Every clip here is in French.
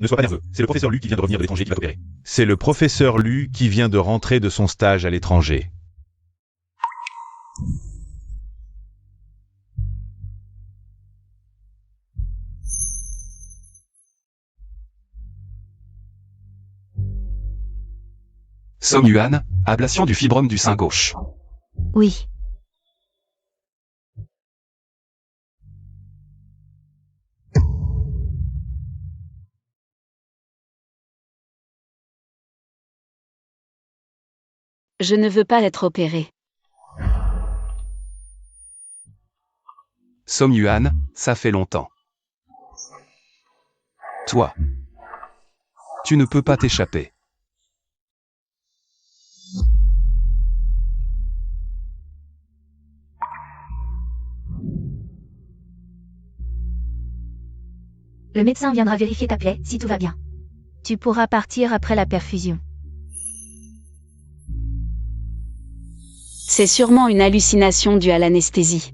Ne sois pas nerveux, c'est le professeur Lu qui vient de revenir de l'étranger qui va t'opérer. C'est le professeur Lu qui vient de rentrer de son stage à l'étranger. Song Yuan, ablation du fibrome du sein gauche. Oui. Je ne veux pas être opéré. Song Yuan, ça fait longtemps. Toi. Tu ne peux pas t'échapper. Le médecin viendra vérifier ta plaie, si tout va bien. Tu pourras partir après la perfusion. C'est sûrement une hallucination due à l'anesthésie.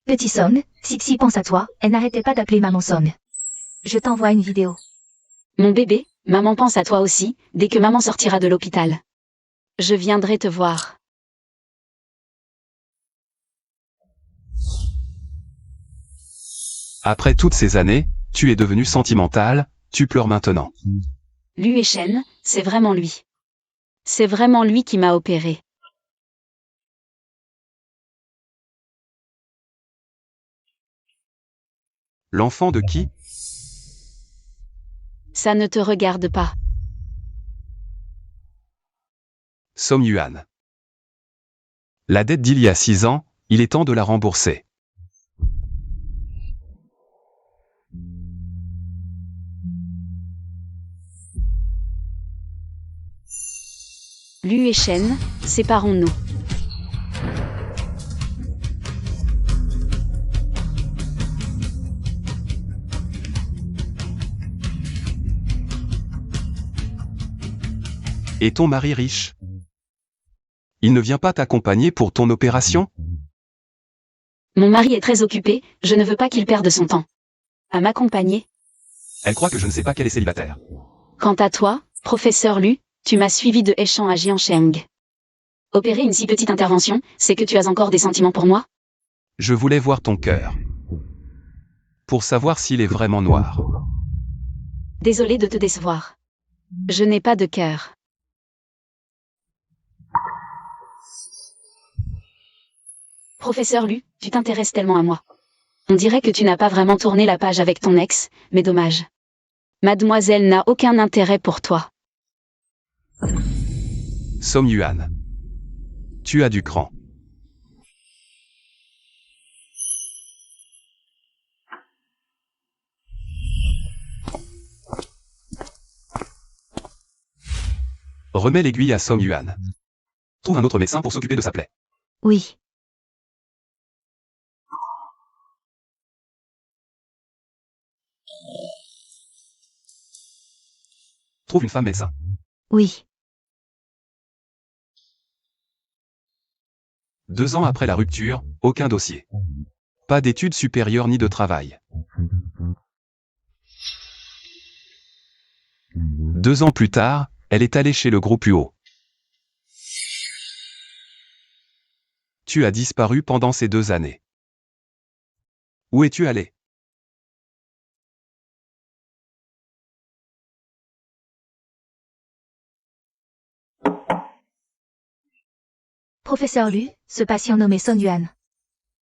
Petit Song, Sixi pense à toi, elle n'arrêtait pas d'appeler maman Song. Je t'envoie une vidéo. Mon bébé, maman pense à toi aussi, dès que maman sortira de l'hôpital. Je viendrai te voir. Après toutes ces années, tu es devenu sentimental, tu pleures maintenant. Lu Shen, c'est vraiment lui. C'est vraiment lui qui m'a opéré. L'enfant de qui? Ça ne te regarde pas. Song Yuan. La dette d'il y a 6 ans, il est temps de la rembourser. Lu Shen, séparons-nous. Et ton mari riche? Il ne vient pas t'accompagner pour ton opération? Mon mari est très occupé, je ne veux pas qu'il perde son temps. À m'accompagner. Elle croit que je ne sais pas qu'elle est célibataire. Quant à toi, professeur Lu, tu m'as suivi de Heishan à Jiansheng. Opérer une si petite intervention, c'est que tu as encore des sentiments pour moi? Je voulais voir ton cœur. Pour savoir s'il est vraiment noir. Désolée de te décevoir. Je n'ai pas de cœur. Professeur Lu, tu t'intéresses tellement à moi. On dirait que tu n'as pas vraiment tourné la page avec ton ex, mais dommage. Mademoiselle n'a aucun intérêt pour toi. Song Yuan. Tu as du cran. Remets l'aiguille à Song Yuan. Trouve un autre médecin pour s'occuper de sa plaie. Oui. Trouve une femme médecin. Oui. 2 ans après la rupture, aucun dossier. Pas d'études supérieures ni de travail. 2 ans plus tard, elle est allée chez le groupe UO. Tu as disparu pendant ces 2 années. Où es-tu allé? Professeur Lu, ce patient nommé Song Yuan,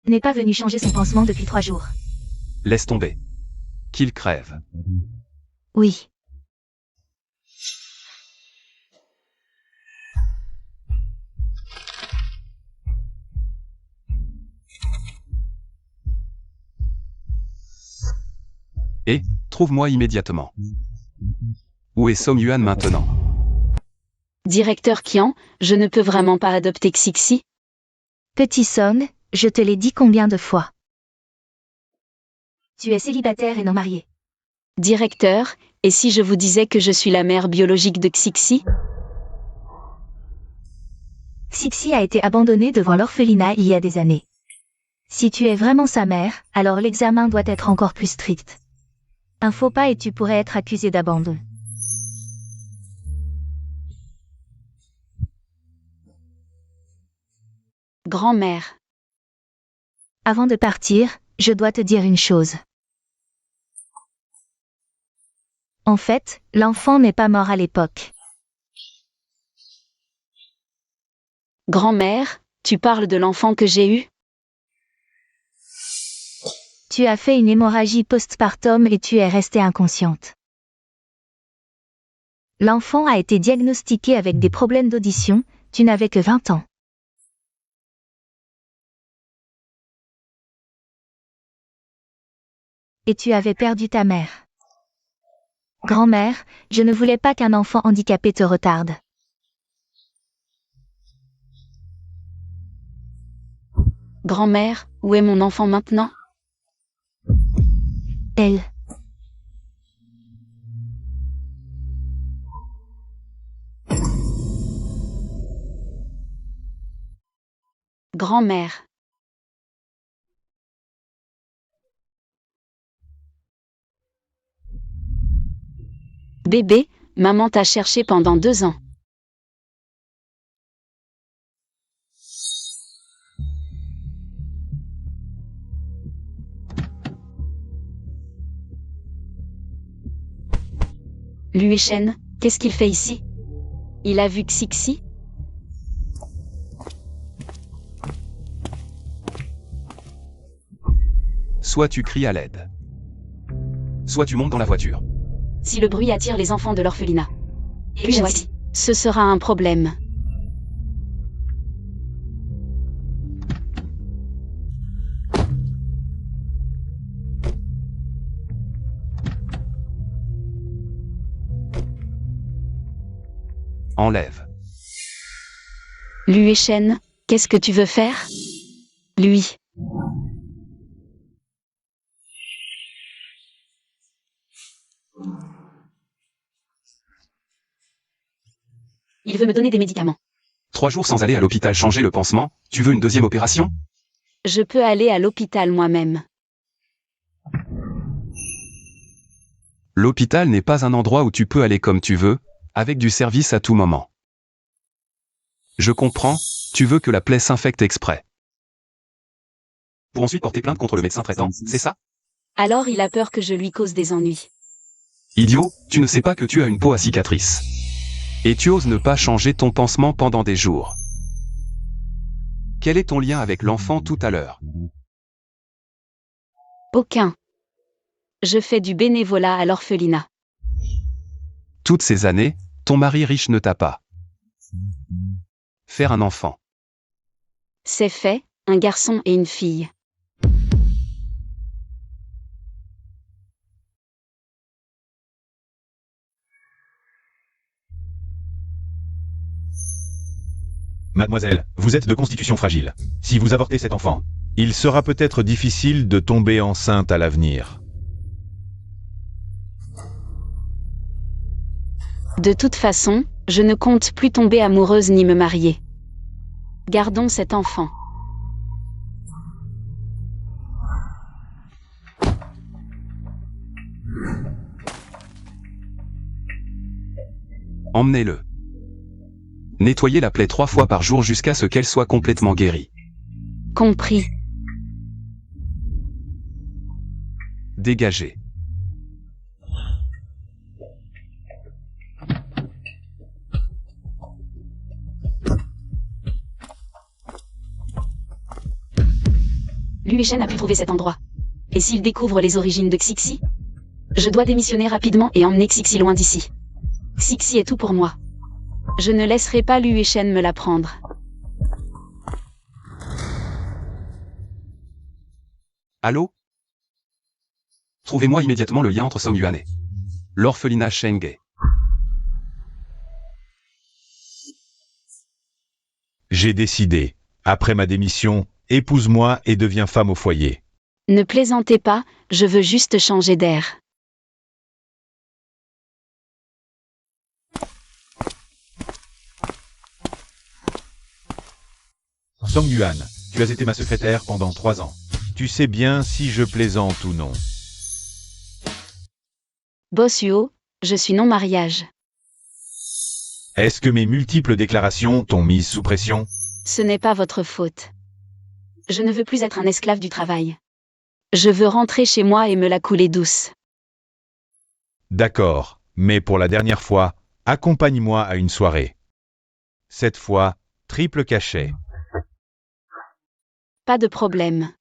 n'est pas venu changer son pansement depuis 3 jours. Laisse tomber. Qu'il crève. Oui. Et, trouve-moi immédiatement. Où est Song Yuan maintenant? Directeur Qian, je ne peux vraiment pas adopter Xixi. Petit Song, je te l'ai dit combien de fois. Tu es célibataire et non marié. Directeur, et si je vous disais que je suis la mère biologique de Xixi? Xixi a été abandonnée devant l'orphelinat il y a des années. Si tu es vraiment sa mère, alors l'examen doit être encore plus strict. Un faux pas et tu pourrais être accusé d'abandon. Grand-mère. Avant de partir, je dois te dire une chose. En fait, l'enfant n'est pas mort à l'époque. Grand-mère, tu parles de l'enfant que j'ai eu? Tu as fait une hémorragie postpartum et tu es restée inconsciente. L'enfant a été diagnostiqué avec des problèmes d'audition, tu n'avais que 20 ans. Et tu avais perdu ta mère. Grand-mère, je ne voulais pas qu'un enfant handicapé te retarde. Grand-mère, où est mon enfant maintenant? Elle. Grand-mère. Bébé, maman t'a cherché pendant 2 ans. Luéchen, qu'est-ce qu'il fait ici? Il a vu Xixi? Soit tu cries à l'aide. Soit tu montes dans la voiture. Si le bruit attire les enfants de l'orphelinat. Et puis voici. Ce sera un problème. Enlève. Luéchen, qu'est-ce que tu veux faire? Lui. Il veut me donner des médicaments. 3 jours sans aller à l'hôpital changer le pansement, tu veux une deuxième opération? Je peux aller à l'hôpital moi-même. L'hôpital n'est pas un endroit où tu peux aller comme tu veux, avec du service à tout moment. Je comprends, tu veux que la plaie s'infecte exprès. Pour ensuite porter plainte contre le médecin traitant, c'est ça? Alors il a peur que je lui cause des ennuis. Idiot, tu ne sais pas que tu as une peau à cicatrice. Et tu oses ne pas changer ton pansement pendant des jours. Quel est ton lien avec l'enfant tout à l'heure? Aucun. Je fais du bénévolat à l'orphelinat. Toutes ces années, ton mari riche ne t'a pas. Faire un enfant. C'est fait, un garçon et une fille. Mademoiselle, vous êtes de constitution fragile. Si vous avortez cet enfant, Il sera peut-être difficile de tomber enceinte à l'avenir. De toute façon, je ne compte plus tomber amoureuse ni me marier. Gardons cet enfant. Emmenez-le. Nettoyez la plaie 3 fois par jour jusqu'à ce qu'elle soit complètement guérie. Compris. Dégagez. Luéchen a pu trouver cet endroit. Et s'il découvre les origines de Xixi? Je dois démissionner rapidement et emmener Xixi loin d'ici. Xixi est tout pour moi. Je ne laisserai pas Luéchen me la prendre. Allô? Trouvez-moi immédiatement le lien entre Song Yuan et l'orphelinat Shenge. J'ai décidé, après ma démission, épouse-moi et deviens femme au foyer. Ne plaisantez pas, je veux juste changer d'air. Song Yuan, tu as été ma secrétaire pendant 3 ans. Tu sais bien si je plaisante ou non. Boss Huo, je suis non-mariage. Est-ce que mes multiples déclarations t'ont mise sous pression? Ce n'est pas votre faute. Je ne veux plus être un esclave du travail. Je veux rentrer chez moi et me la couler douce. D'accord, mais pour la dernière fois, accompagne-moi à une soirée. Cette fois, triple cachet. Pas de problème.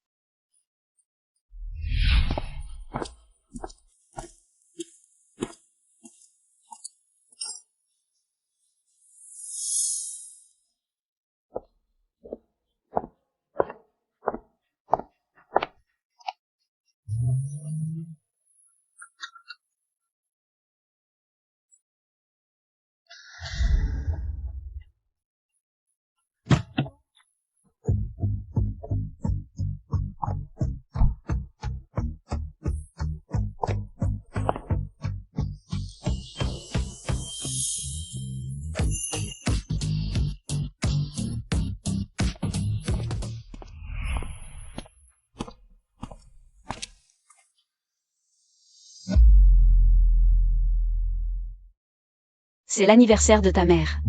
C'est l'anniversaire de ta mère.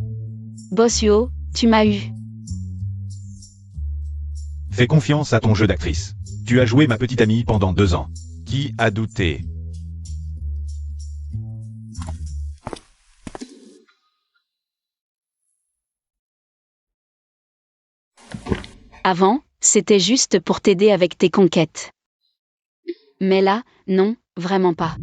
Boss Huo, tu m'as eu. Fais confiance à ton jeu d'actrice. Tu as joué ma petite amie pendant 2 ans. Qui a douté? Avant, c'était juste pour t'aider avec tes conquêtes. Mais là, non, vraiment pas.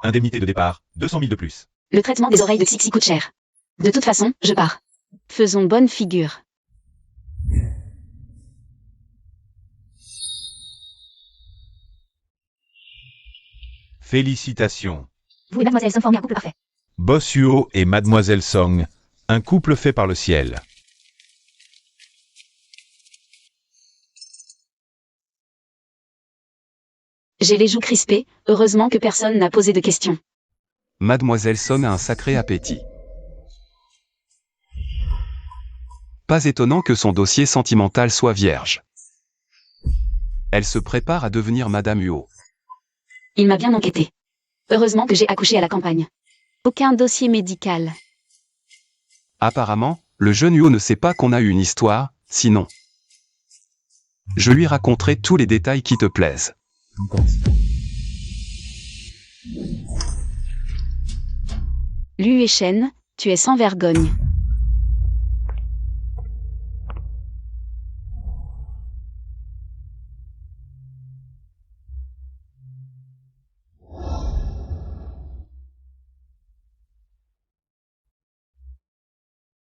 Indemnité de départ, 200 000 de plus. Le traitement des oreilles de Xixi coûte cher. De toute façon, je pars. Faisons bonne figure. Félicitations. Vous et mademoiselle Song formez un couple parfait. Boss Huo et Mademoiselle Song, un couple fait par le ciel. J'ai les joues crispées, heureusement que personne n'a posé de questions. Mademoiselle Song a un sacré appétit. Pas étonnant que son dossier sentimental soit vierge. Elle se prépare à devenir Madame Huo. Il m'a bien enquêté. Heureusement que j'ai accouché à la campagne. Aucun dossier médical. Apparemment, le jeune Huo ne sait pas qu'on a eu une histoire, sinon. Je lui raconterai tous les détails qui te plaisent. Lu Shen, tu es sans vergogne.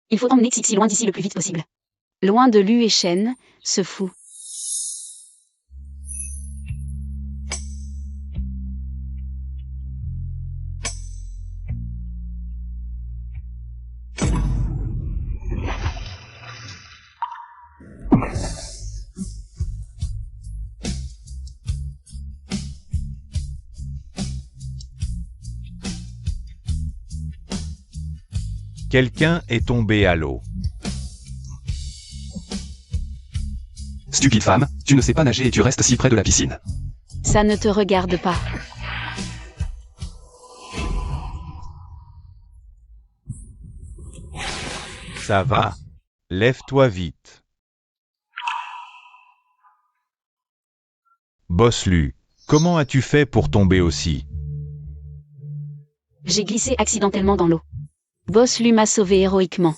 Il faut emmener Xixi loin d'ici le plus vite possible. Loin de Lu Shen, ce fou. Quelqu'un est tombé à l'eau. Stupide femme, tu ne sais pas nager et tu restes si près de la piscine. Ça ne te regarde pas. Ça va. Lève-toi vite. Boss Lu, comment as-tu fait pour tomber aussi? J'ai glissé accidentellement dans l'eau. Boss Lu m'a sauvé héroïquement.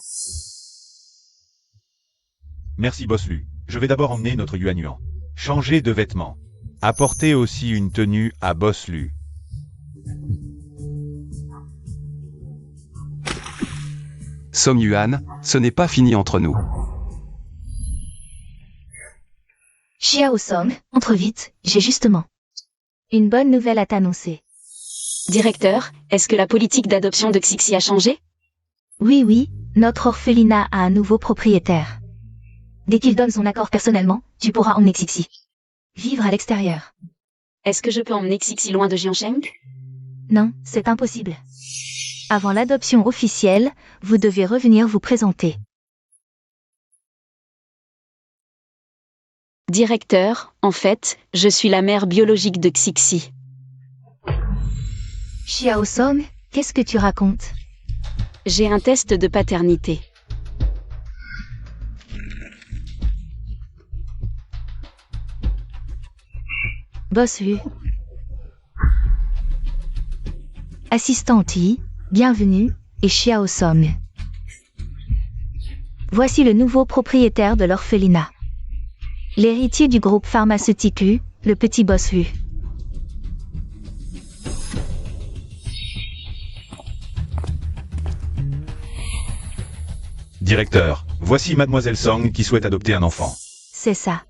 Merci Boss Lu. Je vais d'abord emmener notre Yuan Yuan. Changer de vêtements. Apportez aussi une tenue à Boss Lu. Song Yuan, ce n'est pas fini entre nous. Xiao Song, entre vite, j'ai justement une bonne nouvelle à t'annoncer. Directeur, est-ce que la politique d'adoption de Xixi a changé? Oui, oui, notre orphelinat a un nouveau propriétaire. Dès qu'il donne son accord personnellement, tu pourras emmener Xixi vivre à l'extérieur. Est-ce que je peux emmener Xixi loin de Jiansheng? Non, c'est impossible. Avant l'adoption officielle, vous devez revenir vous présenter. Directeur, en fait, je suis la mère biologique de Xixi. Xiao Song, qu'est-ce que tu racontes? J'ai un test de paternité. Boss Hu. Assistante Yi, bienvenue, et Xiao Song. Voici le nouveau propriétaire de l'orphelinat. L'héritier du groupe pharmaceutique Hu, le petit boss Hu. Directeur, voici Mademoiselle Song qui souhaite adopter un enfant. C'est ça.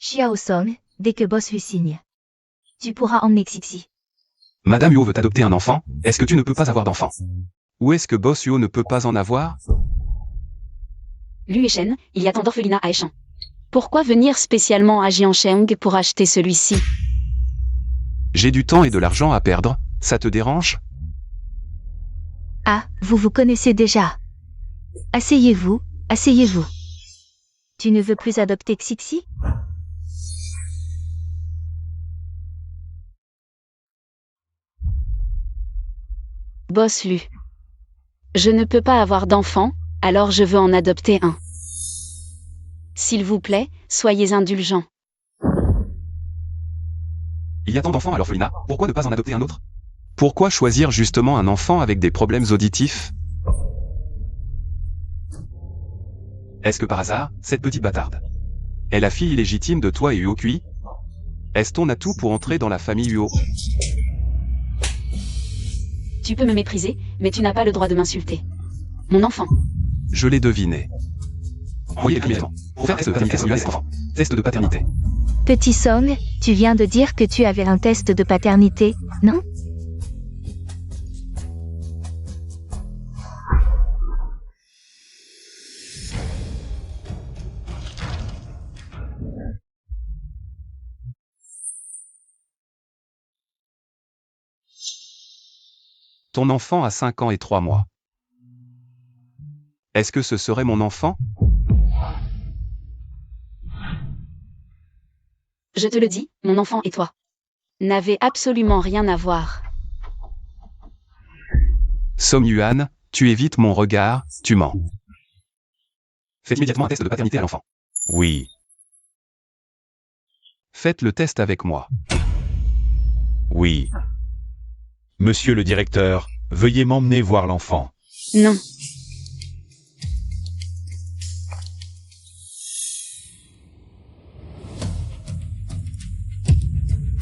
Xiao Song, dès que boss Hu signe, tu pourras emmener Xixi. Madame Huo veut adopter un enfant, est-ce que tu ne peux pas avoir d'enfant? Ou est-ce que Boss Huo ne peut pas en avoir? Lu Shen, il y a tant d'orphelinats à Eshan. Pourquoi venir spécialement à Jiansheng pour acheter celui-ci? J'ai du temps et de l'argent à perdre, ça te dérange? Ah, vous vous connaissez déjà. Asseyez-vous, asseyez-vous. Tu ne veux plus adopter Xixi? Boss Lu. Je ne peux pas avoir d'enfant, alors je veux en adopter un. S'il vous plaît, soyez indulgents. Il y a tant d'enfants à l'orphelinat, pourquoi ne pas en adopter un autre? Pourquoi choisir justement un enfant avec des problèmes auditifs? Est-ce que par hasard, cette petite bâtarde est la fille illégitime de toi et Huo Kui? Est-ce ton atout pour entrer dans la famille Huo? Tu peux me mépriser, mais tu n'as pas le droit de m'insulter. Mon enfant. Je l'ai deviné. Envoyez immédiatement. Pour faire test de paternité celui-là, cet enfant. Test de paternité. Petit Song, tu viens de dire que tu avais un test de paternité, non? Ton enfant a 5 ans et 3 mois. Est-ce que ce serait mon enfant? Je te le dis, mon enfant et toi n'avez absolument rien à voir. Song Yuan, tu évites mon regard, tu mens. Faites immédiatement un test de paternité à l'enfant. Oui. Faites le test avec moi. Oui. Monsieur le directeur, veuillez m'emmener voir l'enfant. Non.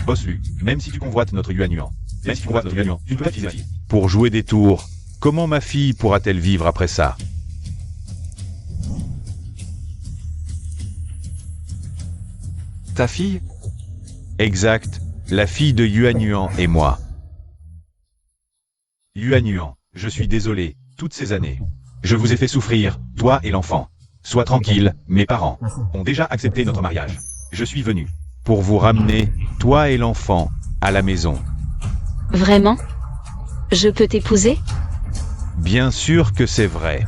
Boss Lu, même si tu convoites notre Yuan, tu ne peux pas utiliser la fille. Pour jouer des tours, comment ma fille pourra-t-elle vivre après ça? Ta fille? Exact, la fille de Yuan et moi. Yuan, je suis désolé, toutes ces années. Je vous ai fait souffrir, toi et l'enfant. Sois tranquille, mes parents ont déjà accepté notre mariage. Je suis venu. Pour vous ramener, toi et l'enfant, à la maison. Vraiment? Je peux t'épouser? Bien sûr que c'est vrai.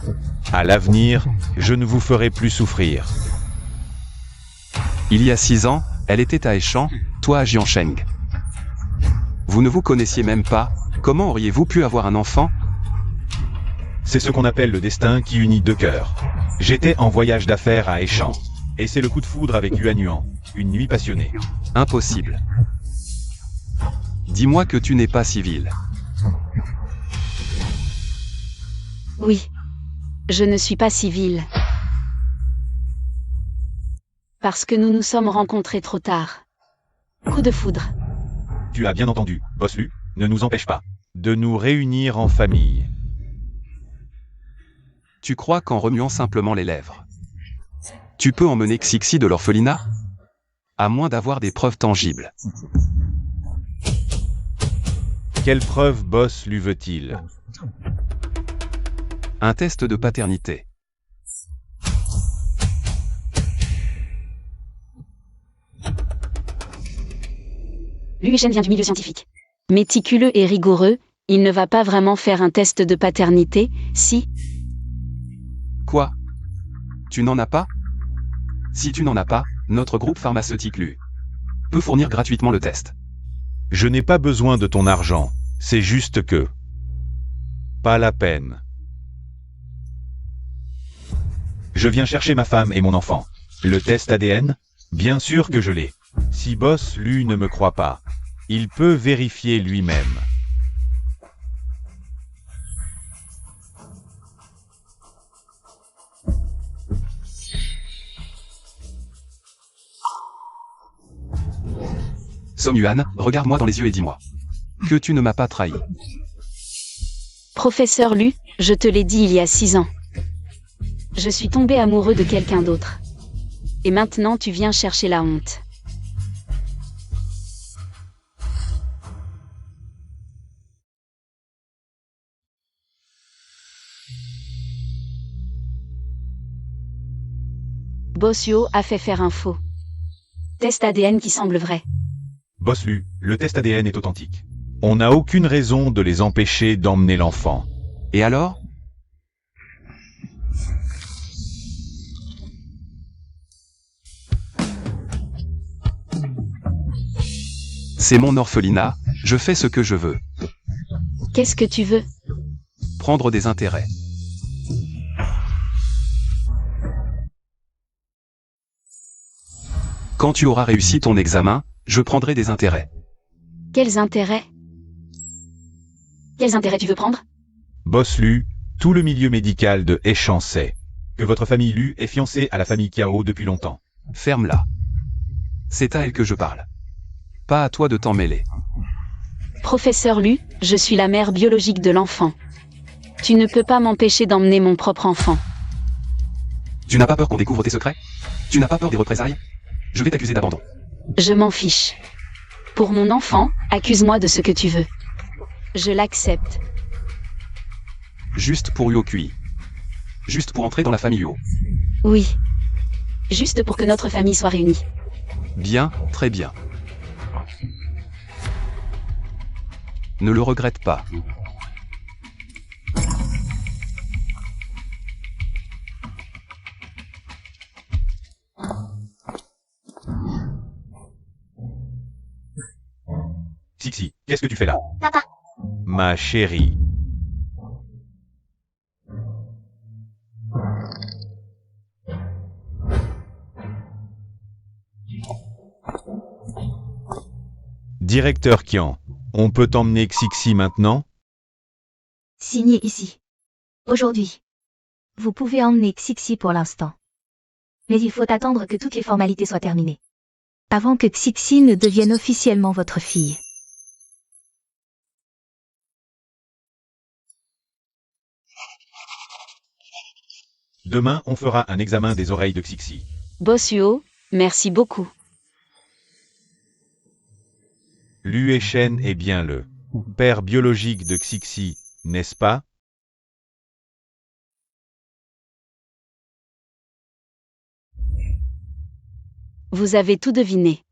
À l'avenir, je ne vous ferai plus souffrir. Il y a 6 ans, elle était à Eshan, toi à Jiansheng. Vous ne vous connaissiez même pas, comment auriez-vous pu avoir un enfant? C'est ce qu'on appelle le destin qui unit deux cœurs. J'étais en voyage d'affaires à Eshan. Et c'est le coup de foudre avec Yuan, une nuit passionnée. Impossible. Dis-moi que tu n'es pas civil. Oui. Je ne suis pas civile. Parce que nous nous sommes rencontrés trop tard. Coup de foudre. Tu as bien entendu, Boss Lu, ne nous empêche pas de nous réunir en famille. Tu crois qu'en remuant simplement les lèvres, tu peux emmener Xixi de l'orphelinat? À moins d'avoir des preuves tangibles. Quelle preuve Boss lui veut-il? Un test de paternité. Lu Shen vient du milieu scientifique. Méticuleux et rigoureux, il ne va pas vraiment faire un test de paternité, si? Quoi? Tu n'en as pas? Si tu n'en as pas, notre groupe pharmaceutique LU peut fournir gratuitement le test. Je n'ai pas besoin de ton argent, c'est juste que... Pas la peine. Je viens chercher ma femme et mon enfant. Le test ADN? Bien sûr que je l'ai. Si Boss Lu ne me croit pas, il peut vérifier lui-même. Song Yuan, regarde-moi dans les yeux et dis-moi que tu ne m'as pas trahi. Professeur Lu, je te l'ai dit il y a 6 ans. Je suis tombé amoureux de quelqu'un d'autre. Et maintenant tu viens chercher la honte. Boss Yo a fait faire un faux test ADN qui semble vrai. Boss Lu, le test ADN est authentique. On n'a aucune raison de les empêcher d'emmener l'enfant. Et alors? C'est mon orphelinat, je fais ce que je veux. Qu'est-ce que tu veux? Prendre des intérêts. Quand tu auras réussi ton examen, je prendrai des intérêts. Quels intérêts? Quels intérêts tu veux prendre? Boss Lu, tout le milieu médical de Hechan sait Que votre famille Lu est fiancée à la famille Kiao depuis longtemps. Ferme-la. C'est à elle que je parle. Pas à toi de t'en mêler. Professeur Lu, je suis la mère biologique de l'enfant. Tu ne peux pas m'empêcher d'emmener mon propre enfant. Tu n'as pas peur qu'on découvre tes secrets? Tu n'as pas peur des représailles? Je vais t'accuser d'abandon. Je m'en fiche. Pour mon enfant, accuse-moi de ce que tu veux. Je l'accepte. Juste pour Yuokui. Juste pour entrer dans la famille Yuo. Oui. Juste pour que notre famille soit réunie. Bien, très bien. Ne le regrette pas. Sixi, qu'est-ce que tu fais là? Papa. ma chérie. Directeur Kian, on peut emmener Xixi maintenant? Signé ici. Aujourd'hui. Vous pouvez emmener Xixi pour l'instant. Mais il faut attendre que toutes les formalités soient terminées. Avant que Xixi ne devienne officiellement votre fille. Demain, on fera un examen des oreilles de Xixi. Boss Huo, merci beaucoup. Lue Shen est bien le père biologique de Xixi, n'est-ce pas? Vous avez tout deviné.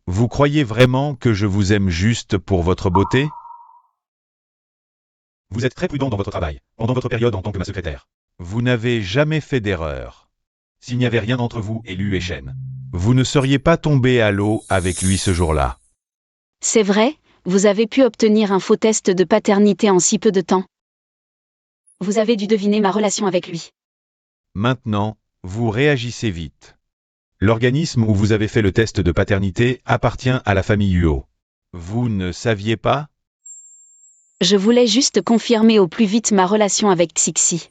Vous croyez vraiment que je vous aime juste pour votre beauté? Vous êtes très prudent dans votre travail, pendant votre période en tant que ma secrétaire. Vous n'avez jamais fait d'erreur. S'il n'y avait rien entre vous et Lue Shen, Vous ne seriez pas tombé à l'eau avec lui ce jour-là. C'est vrai, vous avez pu obtenir un faux test de paternité en si peu de temps. Vous avez dû deviner ma relation avec lui. Maintenant, vous réagissez vite. l'organisme où vous avez fait le test de paternité appartient à la famille Huo. Vous ne saviez pas? Je voulais juste confirmer au plus vite ma relation avec Xixi.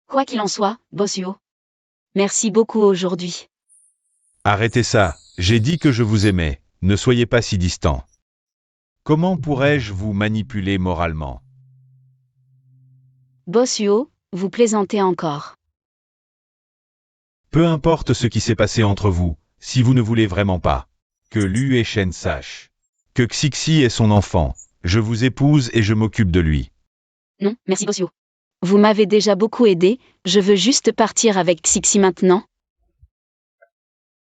Quoi qu'il en soit, Boss Huo. Merci beaucoup aujourd'hui. Arrêtez ça, j'ai dit que je vous aimais, ne soyez pas si distant. Comment pourrais-je vous manipuler moralement? Boss Huo, vous plaisantez encore. Peu importe ce qui s'est passé entre vous, si vous ne voulez vraiment pas Que Lue Shen sache que Xixi est son enfant, je vous épouse et je m'occupe de lui. Non, merci Boss Huo. Vous m'avez déjà beaucoup aidé, je veux juste partir avec Xixi maintenant.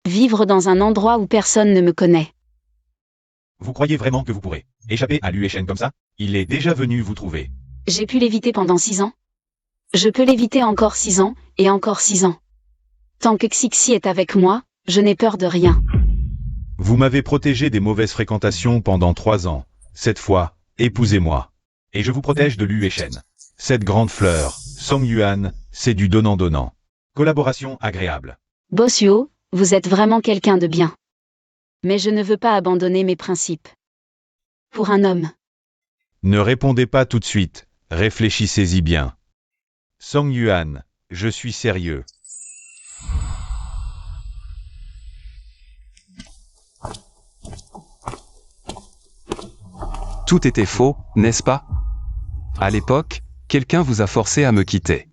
Vivre dans un endroit où personne ne me connaît. Vous croyez vraiment que vous pourrez échapper à Lue Shen comme ça? Il est déjà venu vous trouver. J'ai pu l'éviter pendant 6 ans. Je peux l'éviter encore 6 ans, et encore 6 ans. Tant que Xixi est avec moi, je n'ai peur de rien. Vous m'avez protégé des mauvaises fréquentations pendant 3 ans. Cette fois, épousez-moi. Et je vous protège de Lu et Shen. Cette grande fleur, Song Yuan, c'est du donnant-donnant. Collaboration agréable. Boss Yo, vous êtes vraiment quelqu'un de bien. Mais je ne veux pas abandonner mes principes. Pour un homme. Ne répondez pas tout de suite, réfléchissez-y bien. Song Yuan, je suis sérieux. Tout était faux, n'est-ce pas? À l'époque, quelqu'un vous a forcé à me quitter.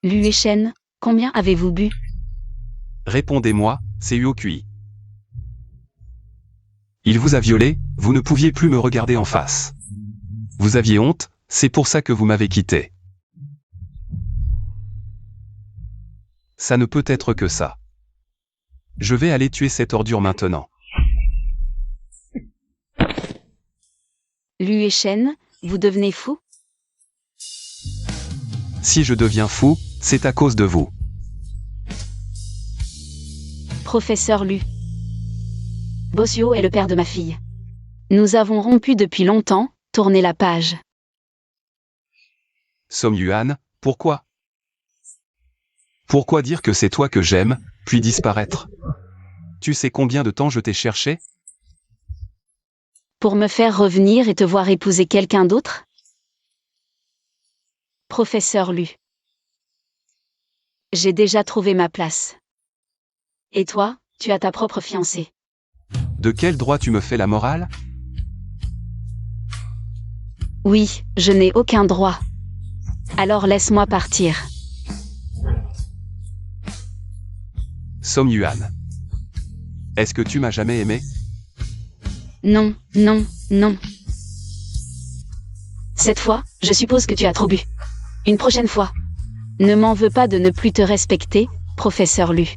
Lu et Shen, combien avez-vous bu? Répondez-moi, c'est Yokui. Il vous a violé, vous ne pouviez plus me regarder en face. Vous aviez honte, c'est pour ça que vous m'avez quitté. Ça ne peut être que ça. Je vais aller tuer cette ordure maintenant. Lu et Shen, vous devenez fou? Si je deviens fou, c'est à cause de vous. Professeur Lu. Boss Yo est le père de ma fille. Nous avons rompu depuis longtemps, tournez la page. Song Yuan, pourquoi? Pourquoi dire que c'est toi que j'aime, puis disparaître? Tu sais combien de temps je t'ai cherché? Pour me faire revenir et te voir épouser quelqu'un d'autre? Professeur Lu. J'ai déjà trouvé ma place. Et toi, tu as ta propre fiancée. De quel droit tu me fais la morale? Oui, je n'ai aucun droit. Alors laisse-moi partir. Song Yuan. Est-ce que tu m'as jamais aimé? Non, non, non. Cette fois, je suppose que tu as trop bu. Une prochaine fois. Ne m'en veux pas de ne plus te respecter, professeur Lu.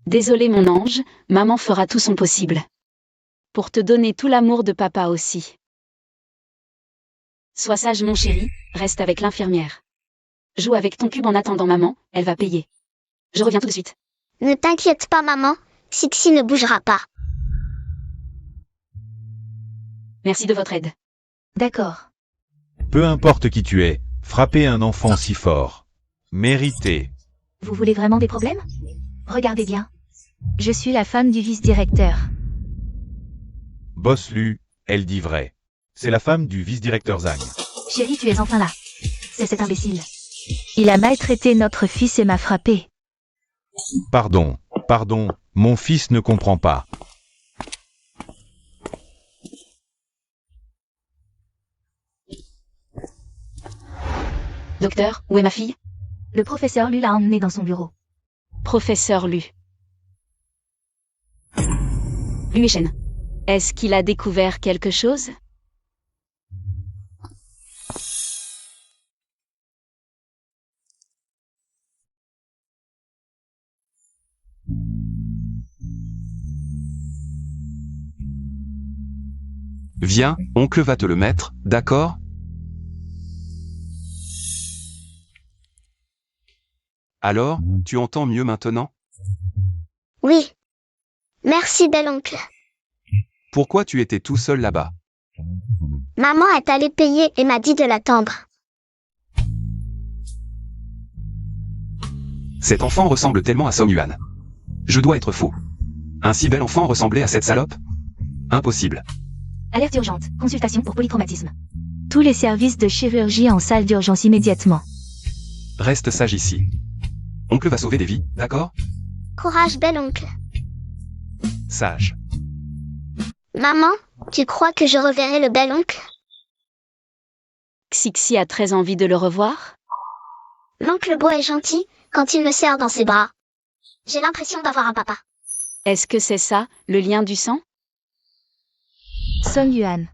Désolé mon ange, maman fera tout son possible. Pour te donner tout l'amour de papa aussi. Sois sage mon chéri, reste avec l'infirmière. Joue avec ton cube en attendant maman, elle va payer. Je reviens tout de suite. Ne t'inquiète pas maman, Xixi ne bougera pas. Merci de votre aide. D'accord. Peu importe qui tu es, frapper un enfant si fort. Mérité. Vous voulez vraiment des problèmes? Regardez bien. Je suis la femme du vice-directeur. Boss Lu, elle dit vrai. C'est la femme du vice-directeur Zhang. Chérie, tu es enfin là. C'est cet imbécile. Il a maltraité notre fils et m'a frappé. Pardon, mon fils ne comprend pas. Docteur, où est ma fille? Le professeur Lu l'a emmenée dans son bureau. Professeur Lu. Lu et Shen. Est-ce qu'il a découvert quelque chose? Viens, oncle va te le mettre, d'accord? Alors, tu entends mieux maintenant? Oui. Merci bel oncle. Pourquoi tu étais tout seul là-bas? Maman est allée payer et m'a dit de l'attendre. Cet enfant ressemble tellement à Song Yuan. Je dois être fou. Un si bel enfant ressemblait à cette salope? Impossible. Alerte urgente. Consultation pour polytraumatisme. Tous les services de chirurgie en salle d'urgence immédiatement. Reste sage ici. Oncle va sauver des vies, d'accord? Courage bel oncle. Sage. Maman, tu crois que je reverrai le bel oncle? Xixi a très envie de le revoir? L'oncle beau est gentil quand il me serre dans ses bras. J'ai l'impression d'avoir un papa. Est-ce que c'est ça, le lien du sang? Song Yuan.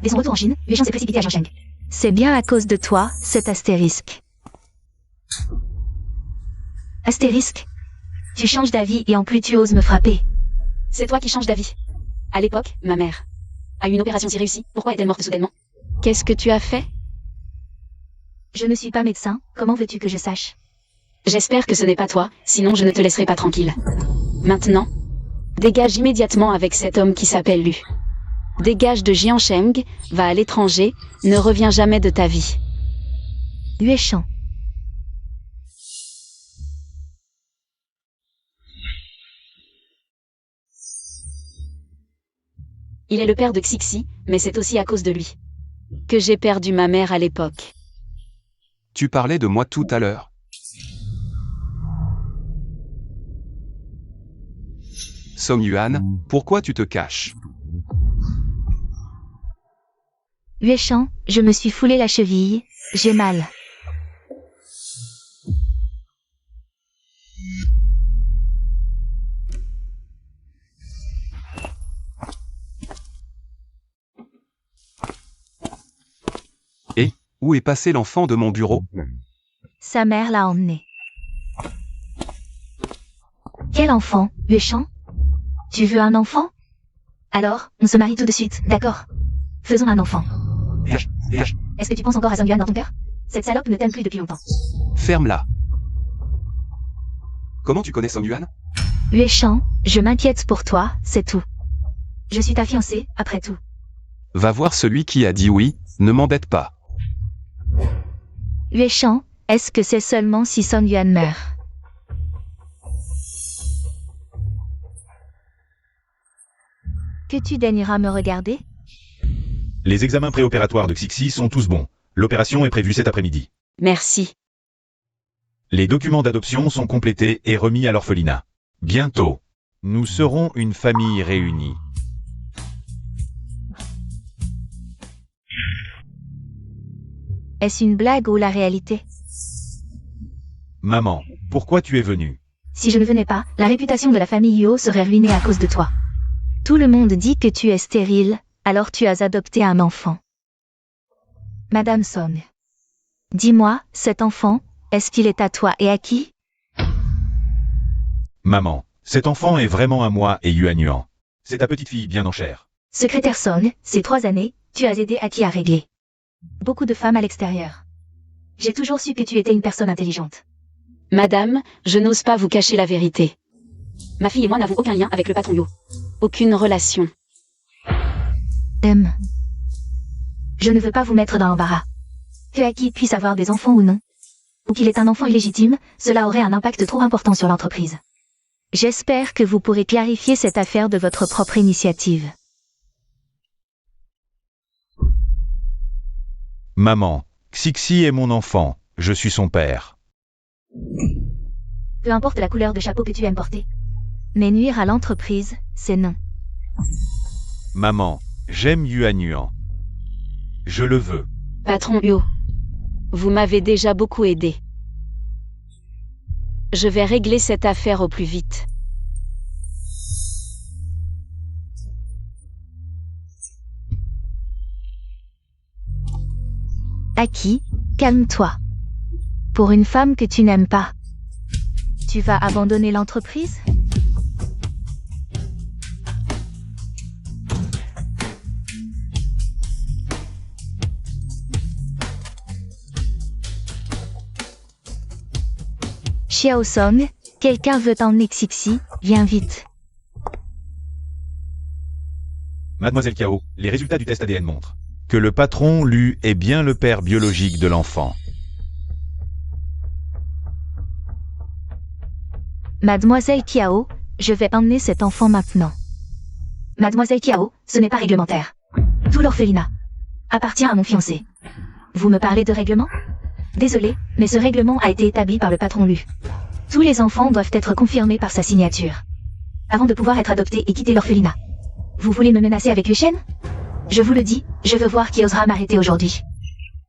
Dès son retour en Chine, Yuan s'est précipité à Jiangsheng. C'est bien à cause de toi, cet astérisque. Astérisque. Tu changes d'avis et en plus tu oses me frapper. C'est toi qui changes d'avis. À l'époque, ma mère a eu une opération si réussie. Pourquoi est-elle morte soudainement? Qu'est-ce que tu as fait? Je ne suis pas médecin, comment veux-tu que je sache? J'espère que ce n'est pas toi, sinon je ne te laisserai pas tranquille. Maintenant, dégage immédiatement avec cet homme qui s'appelle Lu. Dégage de Jiansheng, va à l'étranger, ne reviens jamais de ta vie. Yueshan. Il est le père de Xixi, mais c'est aussi à cause de lui que j'ai perdu ma mère à l'époque. Tu parlais de moi tout à l'heure. Song Yuan, pourquoi tu te caches? Yueshan, je me suis foulé la cheville, j'ai mal. Et, où est passé l'enfant de mon bureau? Sa mère l'a emmené. Quel enfant, Yueshan? Tu veux un enfant? Alors, on se marie tout de suite, d'accord? Faisons un enfant. Est-ce que tu penses encore à Song Yuan dans ton cœur? Cette salope ne t'aime plus depuis longtemps. Ferme-la. Comment tu connais Song Yuan? Yueshan, je m'inquiète pour toi, c'est tout. Je suis ta fiancée, après tout. Va voir celui qui a dit oui, ne m'embête pas. Yueshan, est-ce que c'est seulement si Song Yuan meurt? Que tu daigneras me regarder? Les examens préopératoires de Xixi sont tous bons. L'opération est prévue cet après-midi. Merci. Les documents d'adoption sont complétés et remis à l'orphelinat. Bientôt. Nous serons une famille réunie. Est-ce une blague ou la réalité? Maman, pourquoi tu es venue? Si je ne venais pas, la réputation de la famille Yuo serait ruinée à cause de toi. Tout le monde dit que tu es stérile, alors tu as adopté un enfant. Madame Song. Dis-moi, cet enfant, est-ce qu'il est à toi et à qui? Maman, cet enfant est vraiment à moi et Yuan Yuan. C'est ta petite fille bien en chair. Secrétaire Song, ces 3 années, tu as aidé Aki à régler beaucoup de femmes à l'extérieur. J'ai toujours su que tu étais une personne intelligente. Madame, je n'ose pas vous cacher la vérité. Ma fille et moi n'avons aucun lien avec le patron Yo. Aucune relation. Je ne veux pas vous mettre dans l'embarras. Que Aki puisse avoir des enfants ou non, ou qu'il ait un enfant illégitime, cela aurait un impact trop important sur l'entreprise. J'espère que vous pourrez clarifier cette affaire de votre propre initiative. Maman, Xixi est mon enfant, je suis son père. Peu importe la couleur de chapeau que tu aimes porter. Mais nuire à l'entreprise, c'est non. Maman, j'aime Yuan Yuan. Je le veux. Patron Yo, vous m'avez déjà beaucoup aidé. Je vais régler cette affaire au plus vite. Aki, calme-toi. Pour une femme que tu n'aimes pas, tu vas abandonner l'entreprise? Xiao Song, quelqu'un veut emmener Xixi, viens vite. Mademoiselle Kiao, les résultats du test ADN montrent Que le patron Lu est bien le père biologique de l'enfant. Mademoiselle Kiao, je vais emmener cet enfant maintenant. Mademoiselle Kiao, ce n'est pas réglementaire. Tout l'orphelinat appartient à mon fiancé. Vous me parlez de règlement? Désolé, mais ce règlement a été établi par le patron Lu. Tous les enfants doivent être confirmés par sa signature, avant de pouvoir être adoptés et quitter l'orphelinat. Vous voulez me menacer avec Yueshen? Je vous le dis, je veux voir qui osera m'arrêter aujourd'hui.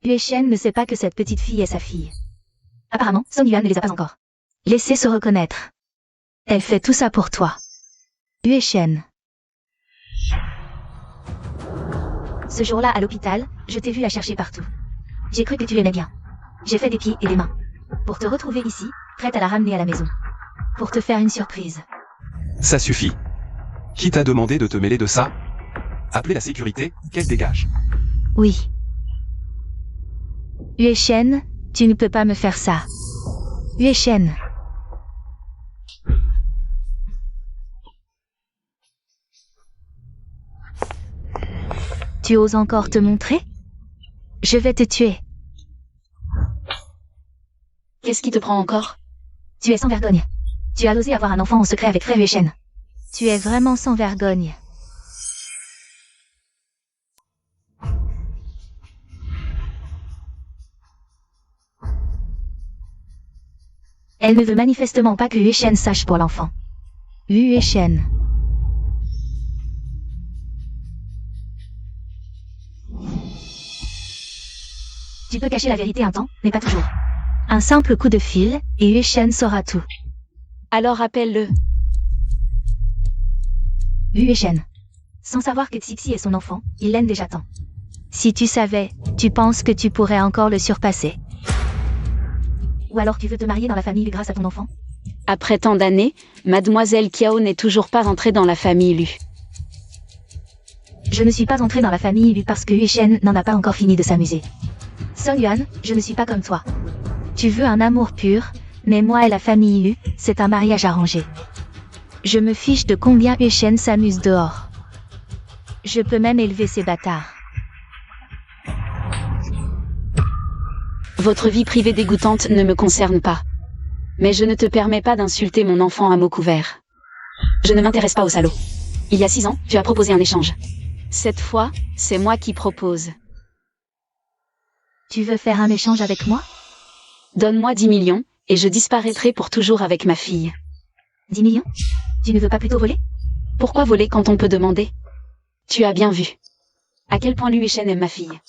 Yueshen ne sait pas que cette petite fille est sa fille. Apparemment, Song Yuan ne les a pas encore laissés se reconnaître. Elle fait tout ça pour toi. Yueshen. Ce jour-là à l'hôpital, je t'ai vu la chercher partout. J'ai cru que tu l'aimais bien. J'ai fait des pieds et des mains pour te retrouver ici, prête à la ramener à la maison. Pour te faire une surprise. Ça suffit. Qui t'a demandé de te mêler de ça? Appelez la sécurité, qu'elle dégage. Oui. Yuechen, tu ne peux pas me faire ça. Yuechen. Tu oses encore te montrer? Je vais te tuer. Qu'est-ce qui te prend encore? Tu es sans vergogne. Tu as osé avoir un enfant en secret avec frère Yuechen. Tu es vraiment sans vergogne. Elle ne veut manifestement pas que Yuechen sache pour l'enfant. Yuechen. Tu peux cacher la vérité un temps, mais pas toujours. Un simple coup de fil, et Yuechen saura tout. Alors appelle-le. Yuechen. Sans savoir que Xixi est son enfant, il l'aime déjà tant. Si tu savais, tu penses que tu pourrais encore le surpasser. Ou alors tu veux te marier dans la famille Lu grâce à ton enfant? Après tant d'années, Mademoiselle Kiao n'est toujours pas entrée dans la famille Lu. Je ne suis pas entrée dans la famille Lu parce que Yuechen n'en a pas encore fini de s'amuser. Song Yuan, je ne suis pas comme toi. Tu veux un amour pur, mais moi et la famille Lu, c'est un mariage arrangé. Je me fiche de combien Yuechen s'amuse dehors. Je peux même élever ces bâtards. Votre vie privée dégoûtante ne me concerne pas. Mais je ne te permets pas d'insulter mon enfant à mots couverts. Je ne m'intéresse pas aux salauds. Il y a 6 ans, tu as proposé un échange. Cette fois, c'est moi qui propose. Tu veux faire un échange avec moi? Donne-moi 10 millions, et je disparaîtrai pour toujours avec ma fille. 10 millions? Tu ne veux pas plutôt voler? Pourquoi voler quand on peut demander? Tu as bien vu. À quel point Yuechen aime ma fille.